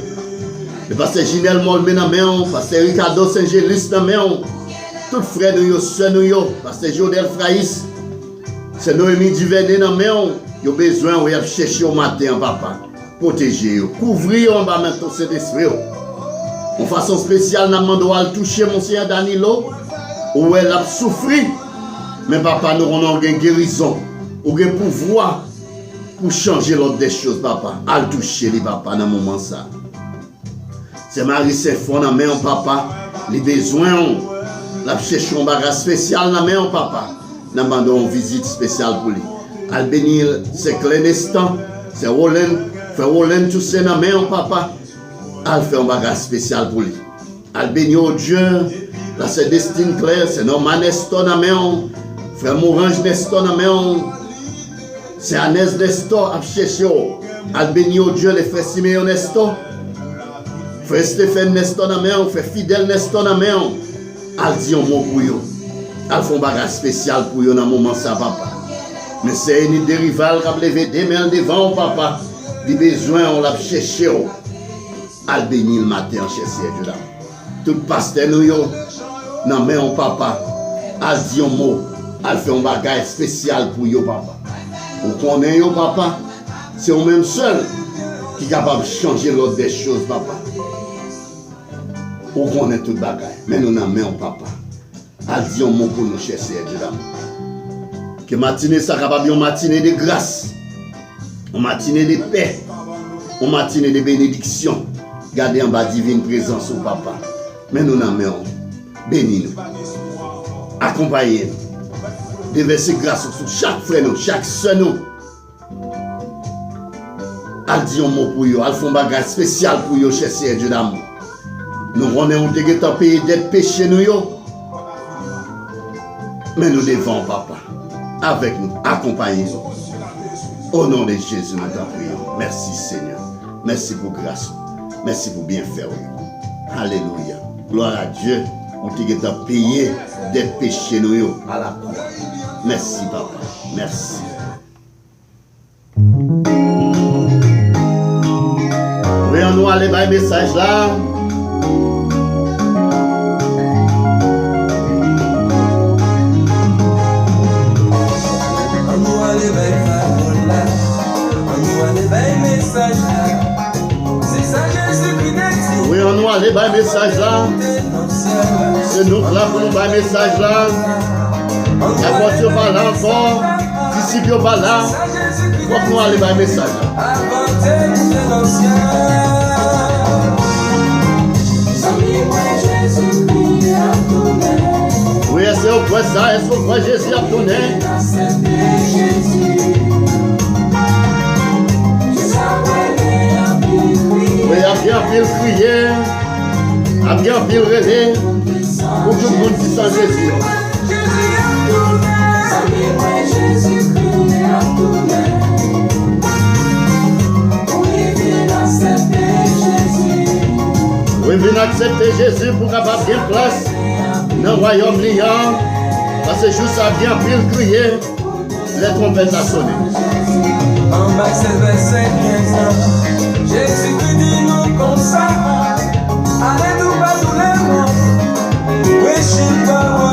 Le pasteur Ginel Molmé dans main. Pasteur Ricardo Saint-Gélis dans main. Tous frères nous, soeurs nous, pasteur Jodel Fraïs. C'est Noémie Duvernay dans main. Ils ont besoin de chercher au matin, papa. Protéger eux. Couvrir en bas maintenant cet esprit. En façon spéciale, nous demandons à toucher Monseigneur Danilo. Où elle a souffert. Mais papa, nous avons une guérison, ou un pouvoir pour changer l'ordre des choses, papa. À le toucher, les papa, dans le moment ça. C'est Marie Saint-Fond dans la main, papa. Les besoins, la cherche un bagage spécial dans la main, papa. Nous avons une visite spéciale pour lui. Al bénir, c'est Clénestan, c'est Roland, fait Roland tout ça dans la main, papa. Al fait un bagage spécial pour lui. Al bénir au Dieu, là c'est Destine Claire, c'est Norman Nestor dans la main. Frère Morange Nestor dans la main. C'est Anès Nestor à chercher. Al bénir au Dieu, les frères Siméon Nestor. Frère Stéphane Nestor dans la main, frère Fidèle Nestor dans la main. Al dit un mot pour eux. Al font un bagage spécial pour eux dans le moment ça, papa. Mais c'est une des rivales qui a levé des mains devant, papa. Les besoins, on l'a cherché. Al bénir le matin, cher Dieu là. Tout pasteur nous, dans main, papa. Al dit un mot. Al fait un bagage spécial pour eux, papa. Vous connaissez, papa. C'est vous même seul qui est capable de changer l'ordre des choses, papa. Vous connaissez tout le bagage. Mais nous, dans main, papa. Al dit un mot pour nous, cher Dieu là. Que matinée ça capable une matinée de grâce, une matinée de paix, une matinée de bénédiction. Gardez en bas divine présence au papa. Mais nous n'en mettons. Bénis-nous. Accompagnez-nous. Déversez grâce sur chaque frère, nous, chaque soeur. Al dit un mot pour eux. Al font un bagage spécial pour eux, cher Seigneur Dieu d'amour. Nous connaissons un pays d'être péché nous. Mais nous devons, papa. Avec nous, accompagnez-nous. Au nom de Jésus, nous t'en prions. Merci Seigneur. Merci pour grâce. Merci pour bien faire. Alléluia. Gloire à Dieu. On t'a payé des péchés nous à la croix. Merci papa. Merci. Oui, on nous aller par le message là. Oui, on nous aller par le message là. C'est nous là pour nous faire le message là. La voiture va là encore. Disciples va là. Faut que nous aller par le message là. Oui, est-ce que vous croyez ça? Est-ce que vous croyez Jésus a tourné? Oui, il y a bien pile crier, il y a bien pile rêver pour tout le monde qui sent Jésus. Oui, venez accepter Jésus pour capable bien place dans le royaume liant, parce que juste ça bien pile crier, les trompettes à sonner.
En bas, c'est verset 15. Jésus qui dit nous comme ça. Allez nous pas tous les mots. Oui, je suis pas en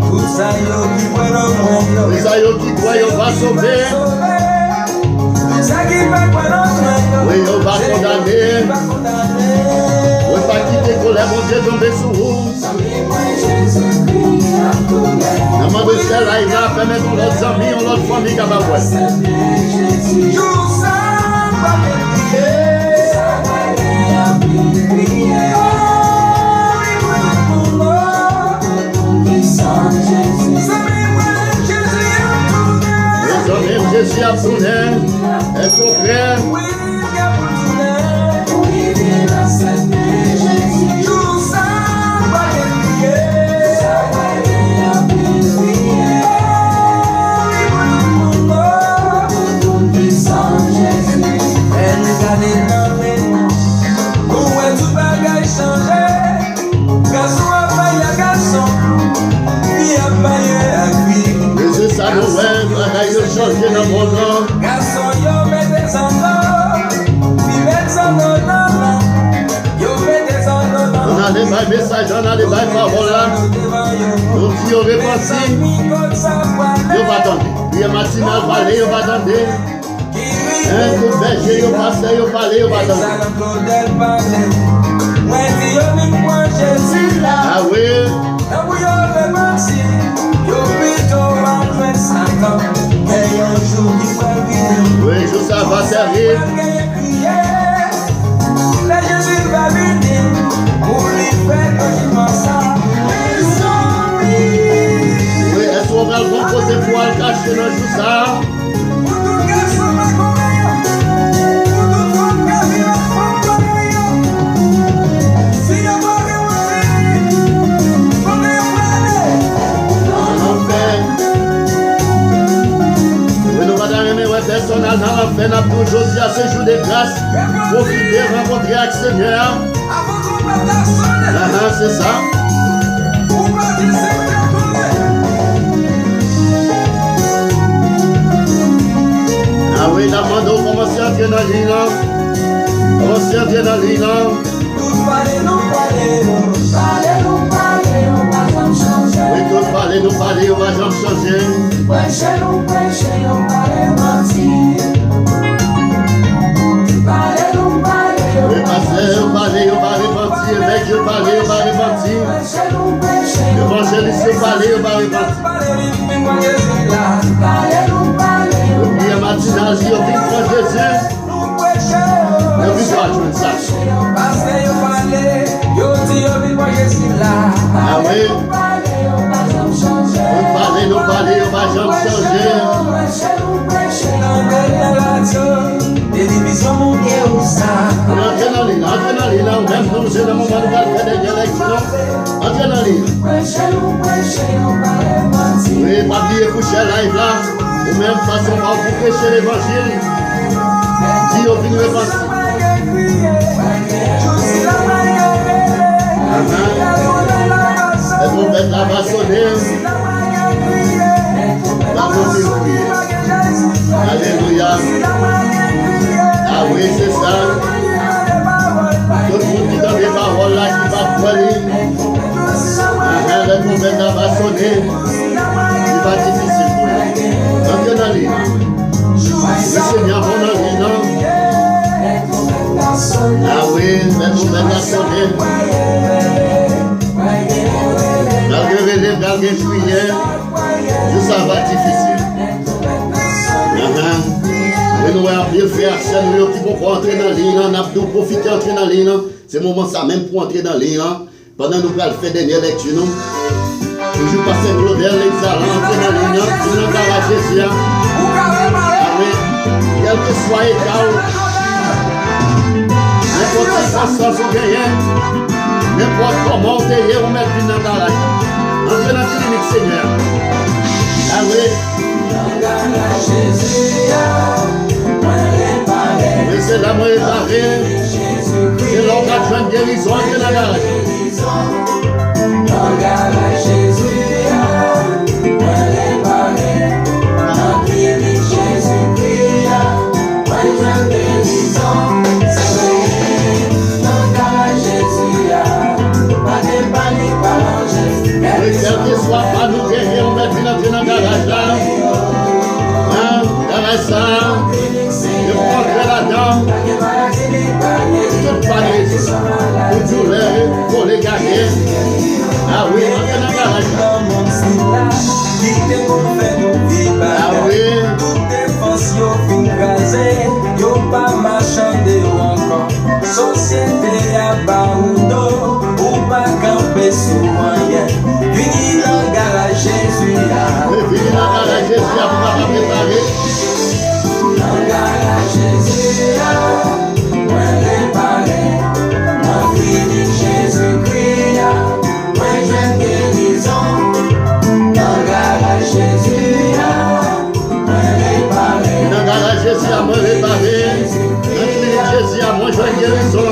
tout ça, yo qui voit l'homme.
Tout ça, yo qui croit, yo va sauver.
Tout ça qui va voir l'homme.
Oui, yo va condamner. Oui, pas quitter colère, mon Dieu tomber sur vous. La main de celle là, il va permettre à notre ami, à notre famille capable de voir.
Tout ça va
Jésus a tourné, et son frère.
Tout ça va
Jésus a nous changer dans mon nom.
Garçon, yo met des endroits, puis met des endroits, yo met des endroits.
On a des bails messages, on a des bails paroles là. Nous qui ont répandu, yo va attendre. Prière matinale, parler, yo va attendre. Un coup de berger, yo passe, yo parler, yo va attendre. Ah oui.
Yo plutôt en 25 ans, et un jour qui va venir.
servir.
Là Jésus va venir pour lui faire quasiment ça.
Oui, est-ce qu'on va le composer pour le cacher dans le jour ça?
Pour tout garçon, ma compagne, pour toute femme qui a vu la femme comme moi. Si y'a pas de moi, faut que y'a pas
En enfer. Oui, nous va d'arriver, ouais, personnel dans l'enfer, n'a toujours dit à ce jour de grâce. Profitez, rencontrer avec Seigneur.
avant qu'on mette la sonne,
C'est ça.
pour pas dire c'est que
Ah oui, la demande commence à entrer dans l'île. Commence à entrer dans l'île.
tout parler, nous parler, on va jamais changer.
Oui, tout parler, nous parler, on va jamais changer.
Prêcher, on va les mentir. Parler,
Oui, pasteur, on parler, on va repentir. Mec, je parler, on va repentir. Évangéliste, parler, on va repentir. Le prière matinale, si on vit pour Jésus, on vit pour jouer ça. Ah oui, nous parler, on va jamais changer. Entrez dans l'île, même nous, c'est le moment où on va faire des élections. Entrez dans l'île. Oui, pas oublier coucher live là, ou même façon pour prêcher l'évangile. Si on vient repentir. Et mon bête là va sonner. La continue prier. Alléluia. Ah oui, c'est ça. Tout le monde qui donne des paroles là, qui va parler. Le mon bête là va sonner. C'est pas difficile pour lui. Entrez dans l'île. Le Seigneur va dans l'île. Ah oui, le mon bête là sonner. Malgré relève, malgré prière, tout ça va difficile. Et nous avons bien frères et sœurs qui vont entrer dans l'île, on a tout profité d'entrer dans l'île. C'est le moment ça même pour entrer dans l'île. Pendant que nous allons faire dernière lecture, toujours passer Claudel, l'exalant, entrer dans l'île, nous allons la Jésus. Quel que soit l'état, n'importe quelle circonstance ou rien, n'importe comment on est, on met une dans la garage. Entrez dans la clinique, Seigneur. Ah oui. Oui, c'est là moi réparé. C'est là qu'on a besoin de guérison entre dans la garage. Oui, quel que soit pas nous guérir, on met une entrée dans la garage là. Garage ça. Je prendrai là-dedans. Toute paralysie. Toute douleur, pour les garder. Ah oui, entrez dans la garage là. Ah oui.
Toute défense yo fin krasé, yo pas marchander encore. Société a ba ou do, ou pas camper sous rien. Vini dans garage Jésus là.
Oui, vini dans garage Jésus là pour pas préparer.
Dans garage Jésus là, moi réparé. Moi vini Jésus-Christ là, moi j'aime guérison. Dans garage Jésus là, moi réparé.
Dans garage Jésus à moi réparé. Dans clinique Jésus à moi joie guérison.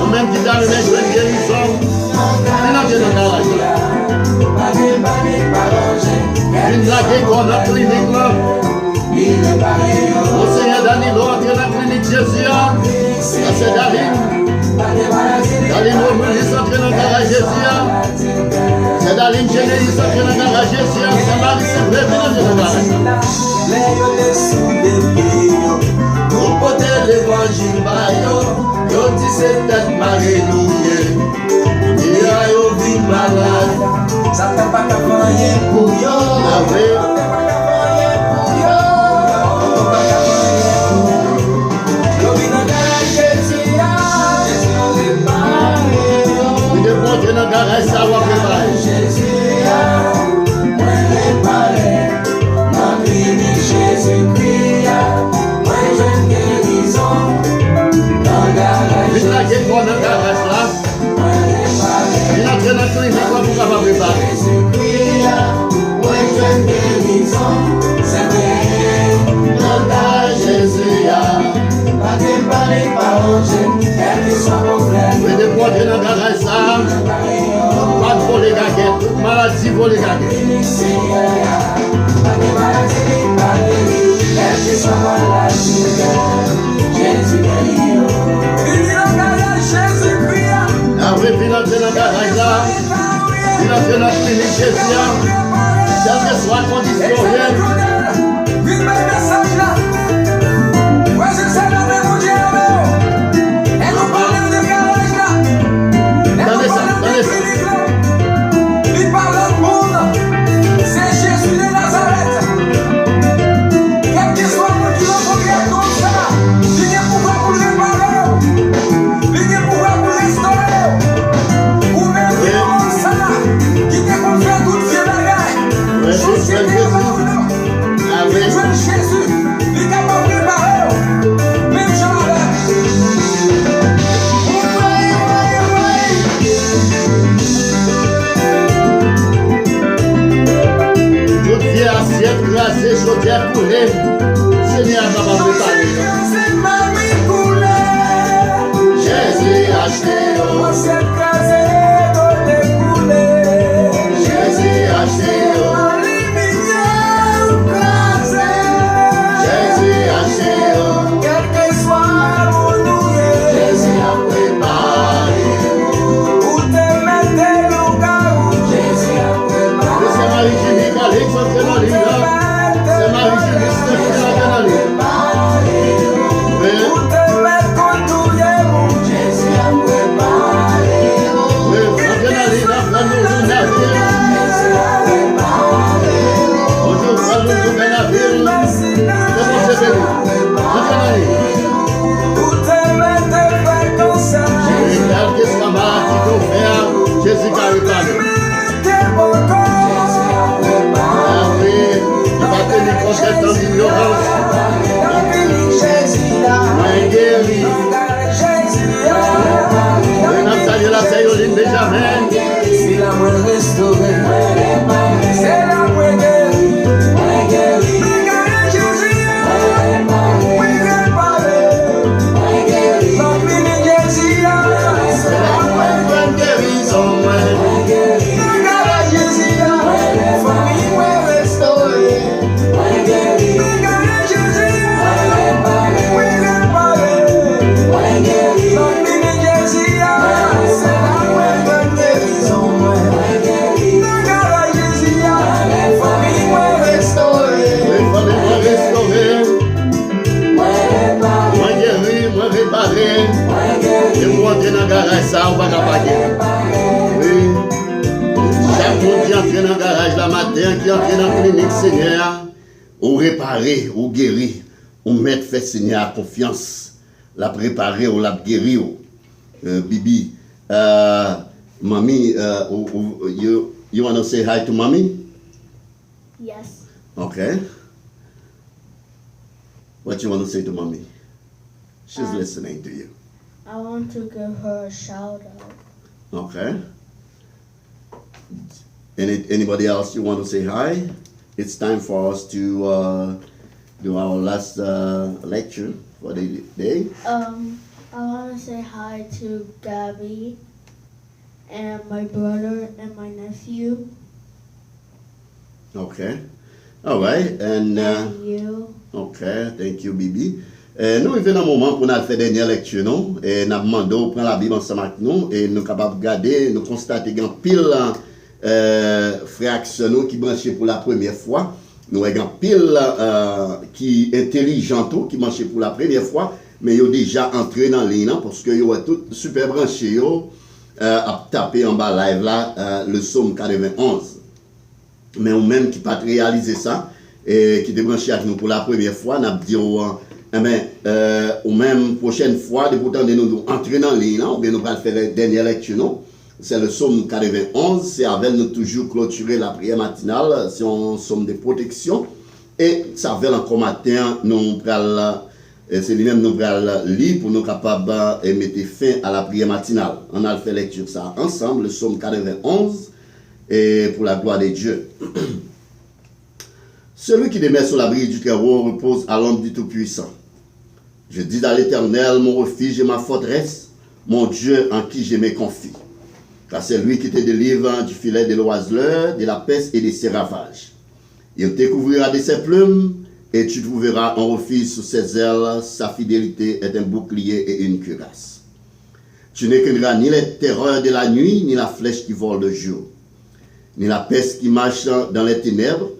Ou même qui t'a donné joie guérison. C'est dans le garage là. Une blague qu'on a clinique là. Mon Seigneur Danilo entre dans la clinique Jésus. Ça c'est Daline. Daline Romulis entre dans le garage Jésus. C'est Daline Généris entre dans le garage Jésus. C'est Marie Simple dans le garage. Pour porter l'évangile, yo dit c'est peut-être Marie Louie. Il y a yo vie malade.
Ça fait pas qu'à rien pour yo.
Ah oui. Oui, de bon Dieu dans le garage, ça va préparer.
Jésus a, moi réparé, dans clinique Jésus-Christ a, moi jeune guérison, dans le garage.
Oui, là, j'ai quoi dans le garage là? Il a traîné dans le clinique, quoi pour capable préparer?
Jésus-Christ a, moi jeune guérison, c'est vrai, dans le garage Jésus a. Pas de parler par quel que soit problème.
Oui, de bon Dieu dans le garage, ça. Pas de voler gaguette, toute maladie voler gaguette.
Pas de maladie, pas de quel que soit maladie, Jésus guérit. Vini dans le garage, Jésus prie.
Ah oui, puis il a traîné dans le garage là. Il a traîné dans la clinique Jésus. Quelle que soit la condition, rien.
Vini dans le message là. Ouais, c'est ça, dans le monde, et nous parlons de garage là. Et nous parlons de clinique là. Il parle au monde. C'est Jésus de Nazareth. Quel que soit le monde qui va progresser comme ça, il y a pouvoir pour le réparer. Il y a pouvoir pour le restaurer. Ou même qui demande ça, qui te confie toute vie bagaille. Chose qui est
Ah oui.
Jésus, il est capable de réparer. Même Jean
Toute vieille assiette glacée, chaudière coulée. Seigneur, capable de parler. Jésus a acheté. Jésus a acheté. Jésus a acheté. Jésus a préparé. C'est Marie-Julie Calix qui est dans l'île. C'est Marie-Julie qui est dans l'île. Oui. Oui, on vient dans l'île, on prend nos navires. Bonjour, prends nos navires. C'est bon, c'est béni. On vient dans l'île. Et quel que soit ma qui t'ont fait, Jésus qui a réparé. Ah oui, il va tenir compte de ton ignorance. Moi guéri. Et nous saluons la Sayoline Benjamin.
C'est la moins restaurée. C'est la moins guérie.
Bonne guérison, moi. Et moi, je suis dans le garage, ça, on va pas dire. Oui. Chaque monde qui entre dans le garage la matin, qui entre dans la clinique, Seigneur, ou réparer, ou guérir, ou mettre fait Seigneur confiance, la préparer, ou la guérir. Bibi, mommy, you want to say hi to mommy?
Yes.
Okay. What you want to say to mommy? She's listening to you.
I want to give her a shout out.
Okay. Anybody else you want to say hi? It's time for us to do our last lecture for the day.
I want to say hi to Gabby and my brother and my nephew
Okay. All right. And
and you.
okay. Thank you, Bibi. Nous arrivons dans un moment pour nous faire la dernière lecture, non? Et nous demandons de prendre la Bible ensemble avec nous et nous sommes capables de regarder, nous constater qu'il y a pile frères qui branchés pour la première fois. Nous avons pile qui intelligent qui branchés pour la première fois, mais ils ont déjà entré dans la ligne parce qu'ils ont tout super branché à taper en bas live là le psaume 91. Mais ou même qui pas réalisé ça et qui est branché avec nous pour la première fois, nous avons dit ou même prochaine fois, de pourtant de nous entrer dans l'île, ou bien nous allons faire la dernière lecture, non? C'est le psaume 91, c'est avec nous toujours clôturer la prière matinale, c'est un psaume de protection, et ça va encore matin, nous allons, c'est lui-même nous allons lire pour nous capables de mettre fin à la prière matinale. On a fait lecture ça ensemble, le psaume 91, et pour la gloire de Dieu. Celui qui demeure sur l'abri du Très-Haut repose à l'ombre du Tout-Puissant. Je dis à l'Éternel, mon refuge et ma forteresse, mon Dieu en qui je me confie. Car c'est lui qui te délivre du filet de l'oiseleur, de la peste et de ses ravages. Il te couvrira de ses plumes, et tu trouveras un refuge sous ses ailes. Sa fidélité est un bouclier et une cuirasse. Tu ne craindras ni les terreurs de la nuit, ni la flèche qui vole le jour, ni la peste qui marche dans les ténèbres,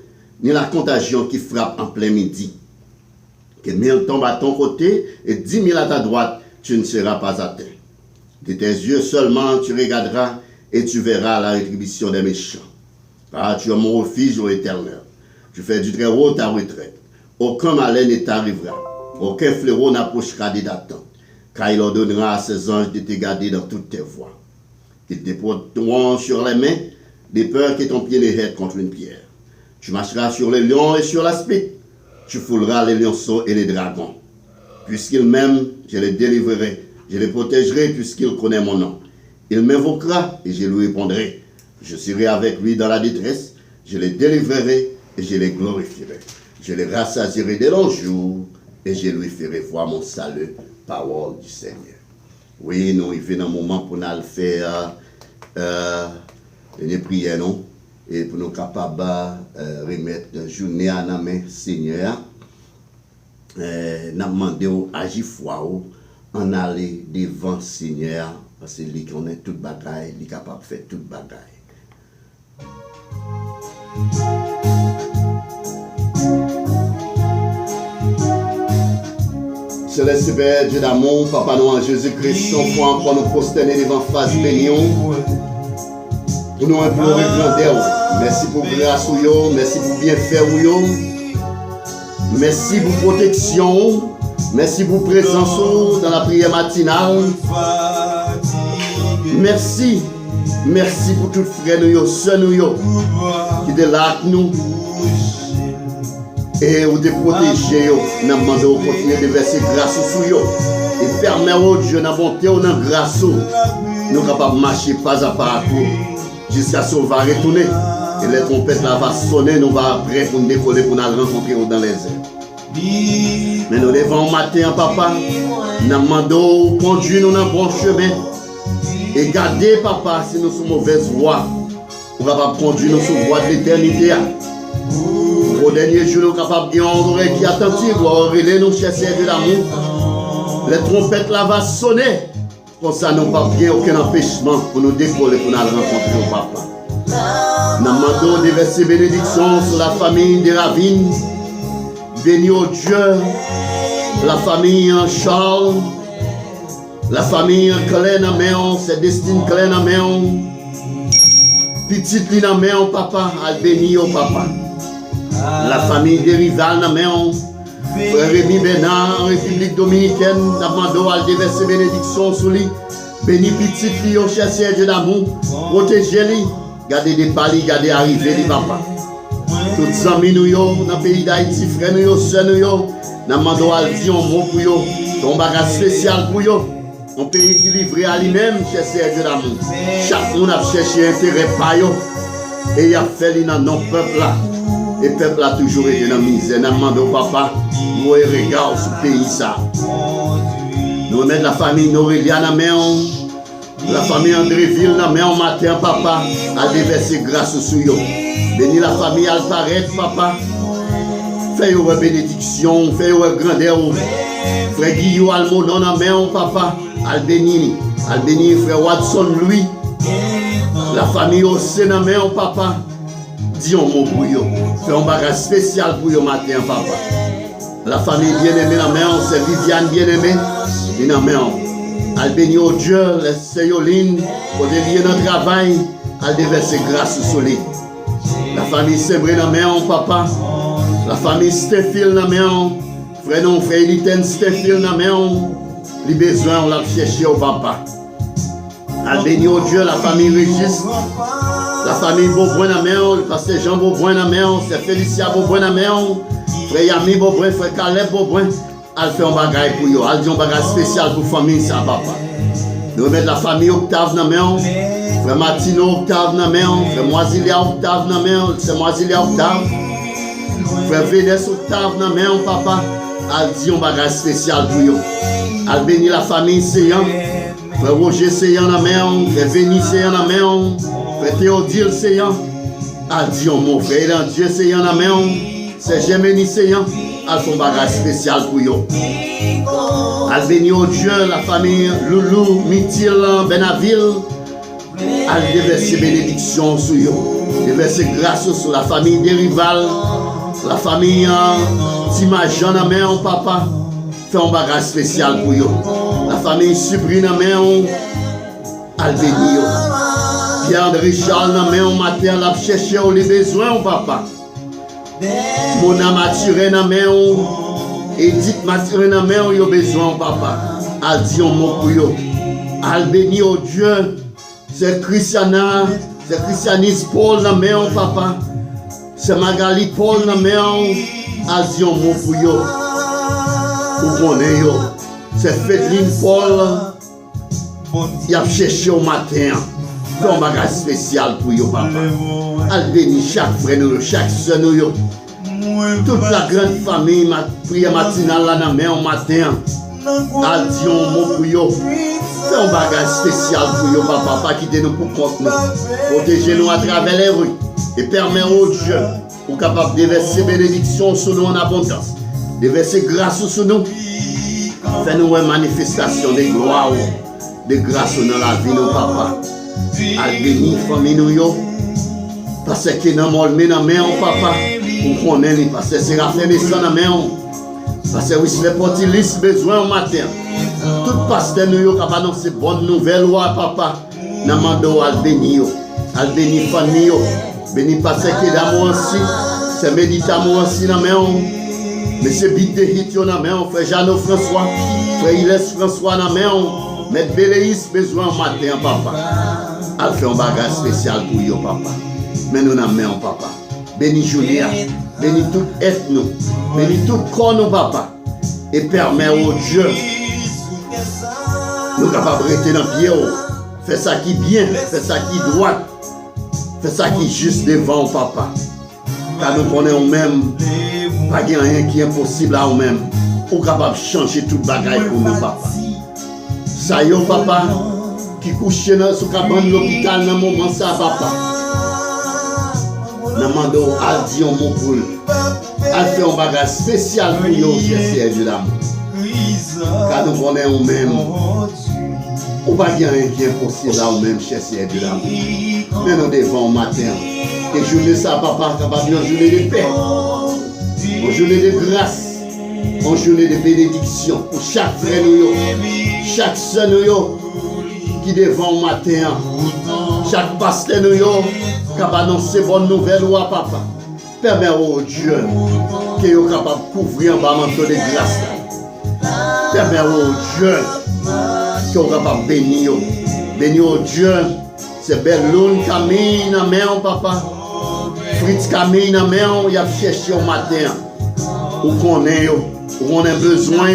ni la contagion qui frappe en plein midi. Que 1000 tombent à ton côté et 10 000 à ta droite, tu ne seras pas atteint. De tes yeux seulement tu regarderas et tu verras la rétribution des méchants. Car tu es mon refuge, ô Éternel. Tu fais du Très-Haut ta retraite. Aucun malheur ne t'arrivera. Aucun fléau n'approchera de ta tente. Car il ordonnera à ses anges de te garder dans toutes tes voies. Qu'ils te porteront sur les mains, de peur que ton pied ne heurte contre une pierre. Tu marcheras sur les lions et sur l'aspic. Tu fouleras les lionceaux et les dragons. Puisqu'il m'aime, je les délivrerai. Je les protégerai puisqu'il connaît mon nom. Il m'invoquera et je lui répondrai. Je serai avec lui dans la détresse. Je les délivrerai et je les glorifierai. Je les rassasierai de longs jours et je lui ferai voir mon salut, parole du Seigneur. Oui, nous arrivons dans un moment pour nous faire une prière, non? Et pour nous capables de remettre la journée à la main, Seigneur. Nous demandons à agir foi, en aller devant Seigneur, parce que lui connaît toute bagaille, il est capable de faire toute bagaille. Céleste Père, Dieu d'amour, Papa nous en Jésus-Christ, son foi encore nous prosterner devant face bénion. Pour nous implorer grandeur. Merci pour grâce ou yo, merci pour bienfait ou yo. Merci pour protection. Merci pour présence dans la prière matinale. Merci. Merci pour tous frères nous, sœurs nous, qui étaient là avec nous. Et vous de protéger, nous demandons de continuer de verser grâce sur eux. Et permettre au Dieu, dans la bonté, dans la grâce, nous sommes capables de marcher pas à pas jusqu'à ce qu'on va retourner. Et les trompettes là vont sonner, nous allons prêts pour nous décoller, pour nous rencontrer dans les airs. Mais nous devons matin, papa, nous demandons de conduire nous dans le bon chemin. Et garder, papa, si nous sommes mauvaise voie, nous sommes capables de conduire nous sur la voie de l'éternité. Au dernier jour, nous sommes capables de dire qui attentive, nous nous chercher de l'amour. Les trompettes là vont sonner. Comme ça, nous n'avons pas aucun empêchement pour nous décoller, pour nous rencontrer au papa. Nous demandons de verser bénédiction sur la famille de Ravine. Béni au Dieu, la famille Charles, la famille Claire Naméon, c'est Destine Claire Naméon. Petite Lina Naméon, papa, al béni au papa. La famille de Rival Naméon. Frère Rémi Bernard, en République Dominicaine, nous à déverser bénédiction sur lui. Béni petit lui, au chercheur Dieu d'amour, protégez-lui, gardez des palis, gardez arriver les papas. Tous les amis nous, dans le pays d'Haïti, frères nous, sœurs nous, nous demandons à dire un mot pour eux, un bagage spécial pour eux. Un pays qui livre à lui-même, chercheur Dieu d'amour. Chaque monde a cherché intérêt par eux, et il a fait dans nos peuples là. Et le peuple a toujours été dans la misère. Nous demandons au papa, nous regardons ce pays. Ça. Nous mettons la famille Norélia dans la main, la famille Andréville dans la main matin, papa, à déverser grâce sur eux. Bénis la famille Alparet, papa. Fais-vous une bénédiction, fais-vous une grandeur. Frère Guillaume Almonon dans la main, papa, al béni frère Watson, lui. La famille Ossé dans la main, papa. Dis un mot pour eux. Fais un bagage spécial pour eux matin, papa. La famille bien-aimée dans la main, c'est Viviane bien-aimée. Et dans la main, elle bénit au Dieu, les Seyoline, pour délier notre travail, elle déverser grâce sur lui. La famille Sébré dans la main, papa. La famille Stéphile dans la main. Frère non, frère Eliten Stéphile dans main, les besoins on l'a cherché au papa. Al béni au Dieu la famille Régis, la famille Beaubrun dans main, le pasteur Jean Beaubrun dans main, c'est Félicia Beaubrun dans main, frère Yami Beaubrun, frère Caleb Beaubrun, al fait un bagage pour eux, al dit un bagage spécial pour famille ça papa. Nous remettre la famille Octave dans main, frère Martino Octave dans main, frère Moisilia Octave dans main, c'est Moisilia Octave. Frère Vénès Octave dans main papa, al dit un bagage spécial pour eux. Al béni la famille Seyan, frère Roger Seyan dans main, frère Véni Seyan dans main, frère Théodile Seyan, al dit un mot, frère Dieu Seyan dans main, c'est Gémeni Seyan, al font bagage spécial pour eux. Al béni au Dieu la famille Loulou, Mithil, Benaville, al déverser bénédiction sur eux, déverser grâce sur la famille des rivales. La famille Timajan dans main papa fait un bagage spécial pour eux. La famille Subrine dans main al béni yo. Pierre-André Charles dans main matin l'a chercher les besoins papa. Mona Mathurin dans main Edith Mathurin dans main yo besoin papa. Al dit un mot pour eux. Al béni au Dieu. C'est Christiana, c'est Christianis Paul dans main papa. C'est Magali Paul dans main, a dit un mot pour yo. Pour connaître yo. C'est Fédrine Paul, il a cherché au matin. Fait un bagage spécial pour yo papa. Al béni chaque frère, chaque soeur yo. Toute la grande famille, ma prière matinale là dans main au matin. Al dit un mot pour yo. Fait un bagage spécial pour yo papa, pas quitter nous pour compte nous. Protéger nous à travers les rues. Et permet au Dieu pour capable de déverser bénédiction sur nous en abondance, déverser grâce sur nous, faire nous une manifestation de gloire, de grâce dans la vie de papa. Al béni famille nous yo, parce que dans mon main papa, pour qu'on ait parce que c'est raffermissant dans main, parce que oui c'est portilis besoin au matin. Tout pasteur nous yo capable d'annoncer bonne nouvelle papa, dans mando al béni yo, al béni famille yo. Béni pasteur qui est d'amour aussi, c'est méditamour aussi dans main. Monsieur Bidde Hitio dans main, frère Jeannot François, frère Iles François dans main, maître Béléis besoin matin papa. Al fait un bagage spécial pour yo papa. Mais nous dans main papa. Béni Julia, béni tout être nous, béni tout corps nous papa. Et permet au Dieu nous capables de rester dans pied, faire ça qui bien, faire ça qui droit. Fais ça qui est juste devant papa. Car nous connaissons même, pas rien qui est impossible à nous-mêmes. Ou capable de changer tout bagaille pour nous papa. Ça y est papa, qui couche dans ce cabane de l'hôpital dans le moment ça papa. Nous demandons à dire un mot pour lui. À faire un bagage spécial pour nous, cher Dieu d'amour. Car nous connaissons même. Ou pas rien qui est impossible à nous-mêmes, cher Dieu d'amour. Mais nous devons au matin. Et journée ça, papa, capable une journée de paix, une journée de grâce, une journée de bénédiction pour chaque frère, chaque soeur qui devant au matin, chaque pasteur, capable d'annoncer bonne nouvelle ou à papa. Permets au Dieu qu'il est capable de couvrir un manteau de grâce. Permets au Dieu qu'il est capable de bénir. Bénir au Dieu. C'est belle lune Camille dans main papa. Fritz Camille dans main, il a cherché au matin. Où qu'on est, où on a besoin.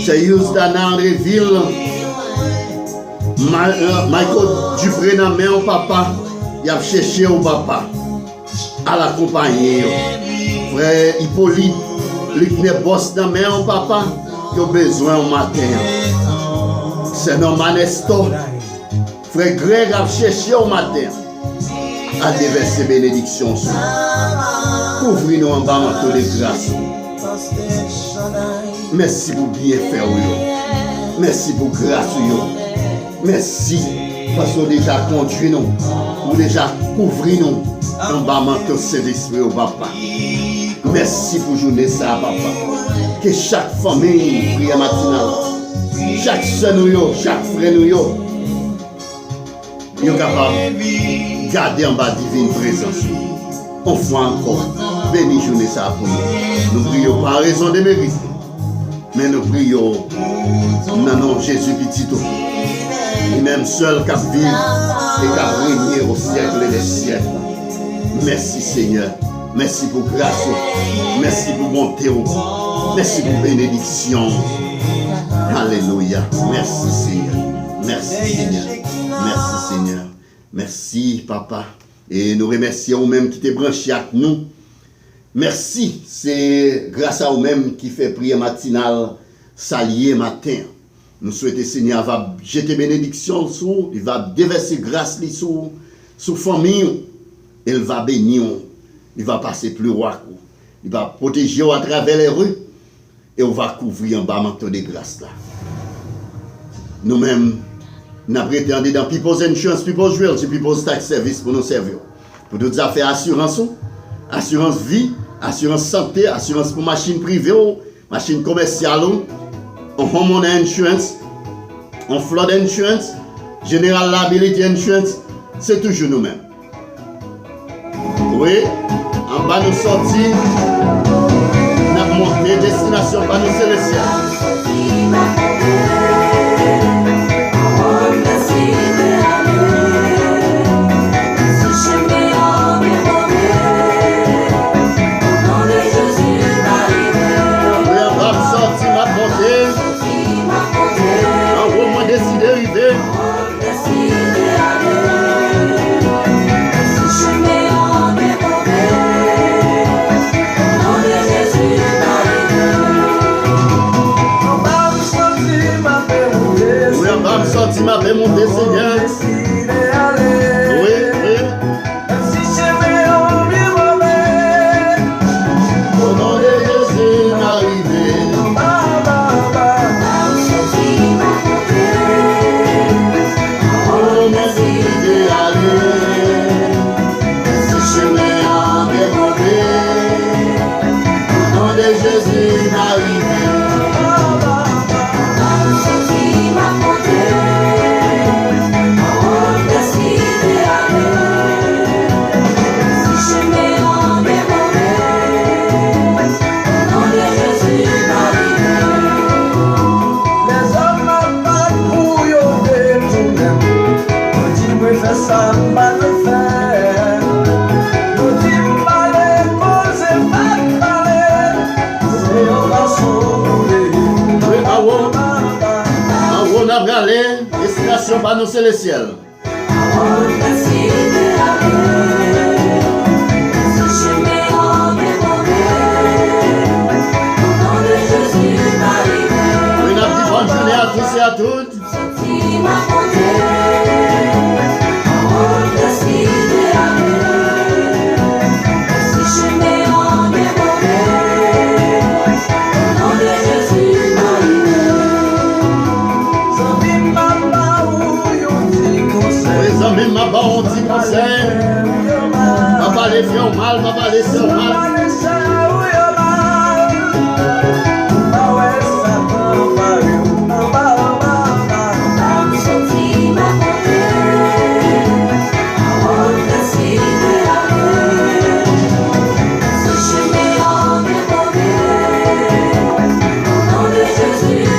C'est Yus d'Andréville. Michael Dupré dans main papa. Il a cherché au papa. À l'accompagner. Frère Hippolyte, Luc Boss dans main papa. Il a besoin au matin. C'est Norman Estor. Frère Greg a cherché au matin à déverser bénédiction sur nous. Couvrir-nous en bas manteau de grâce. Merci pour bien faire. Merci pour grâce. Merci parce qu'on déjà conduit nous. On déjà couvrir nous en bas manteau de Saint-Esprit au papa. Merci pour journée ça papa. Que chaque famille prie matinale. Chaque soeur nous, chaque frère nous. Nous sommes capables de garder en bas divine présence. On fois encore. Bénis journée ça pour nous. Nous prions pas raison de mérite. Mais nous prions dans nom de Jésus petit tout. Lui-même seul qui vit et qui régné au siècle des siècles. Merci Seigneur. Merci pour grâce. Merci pour bonté. Merci pour bénédiction. Alléluia. Merci Seigneur. Merci Seigneur. Merci Seigneur. Merci Papa. Et nous remercions vous-même qui t'es branché avec nous. Merci. C'est grâce à vous-même qui fait prière matinale salier matin. Nous souhaitons Seigneur va jeter bénédiction sur, il va déverser grâce sur famille. Il va bénir. Il va passer plus roi. Il va protéger à travers les rues. Et on va couvrir en bas manteau de grâce là. Nous-mêmes, nous avons prétendu dans People's Insurance, People's Realty, People's Tax Service pour nous servir. Pour toutes affaires assurance, assurance vie, assurance santé, assurance pour machine privée, machine commerciale, homeowner insurance, flood insurance, general liability insurance, c'est toujours nous-mêmes. Oui, en bas nous sortis, nous avons monté destination par nous célestial. Tu m'avais monté, Seigneur. Oui, oui. Au nom de Jésus, m'arriver. Oh, merci d'aller. Si chemin en déroulé. Au nom de Jésus, m'arriver. Destination par nous c'est le ciel. Une bonne journée à tous et à toutes. Même ma part on dit conseil. Va pas les faire mal, va pas les faire mal.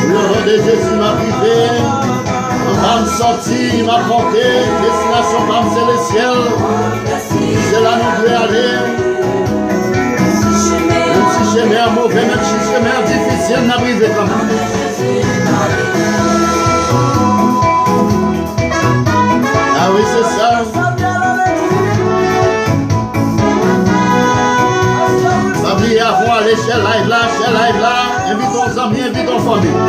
Le nom de Jésus m'a privé. Va me sortir, m'a porté, destination femme célestielle. C'est là nous devons aller. Même si chemin est mauvais, même si chemin est difficile, n'a privé quand même. Ah oui, c'est ça. Pas oublier avant aller chez live là, invitons aux amis, invitons aux familles.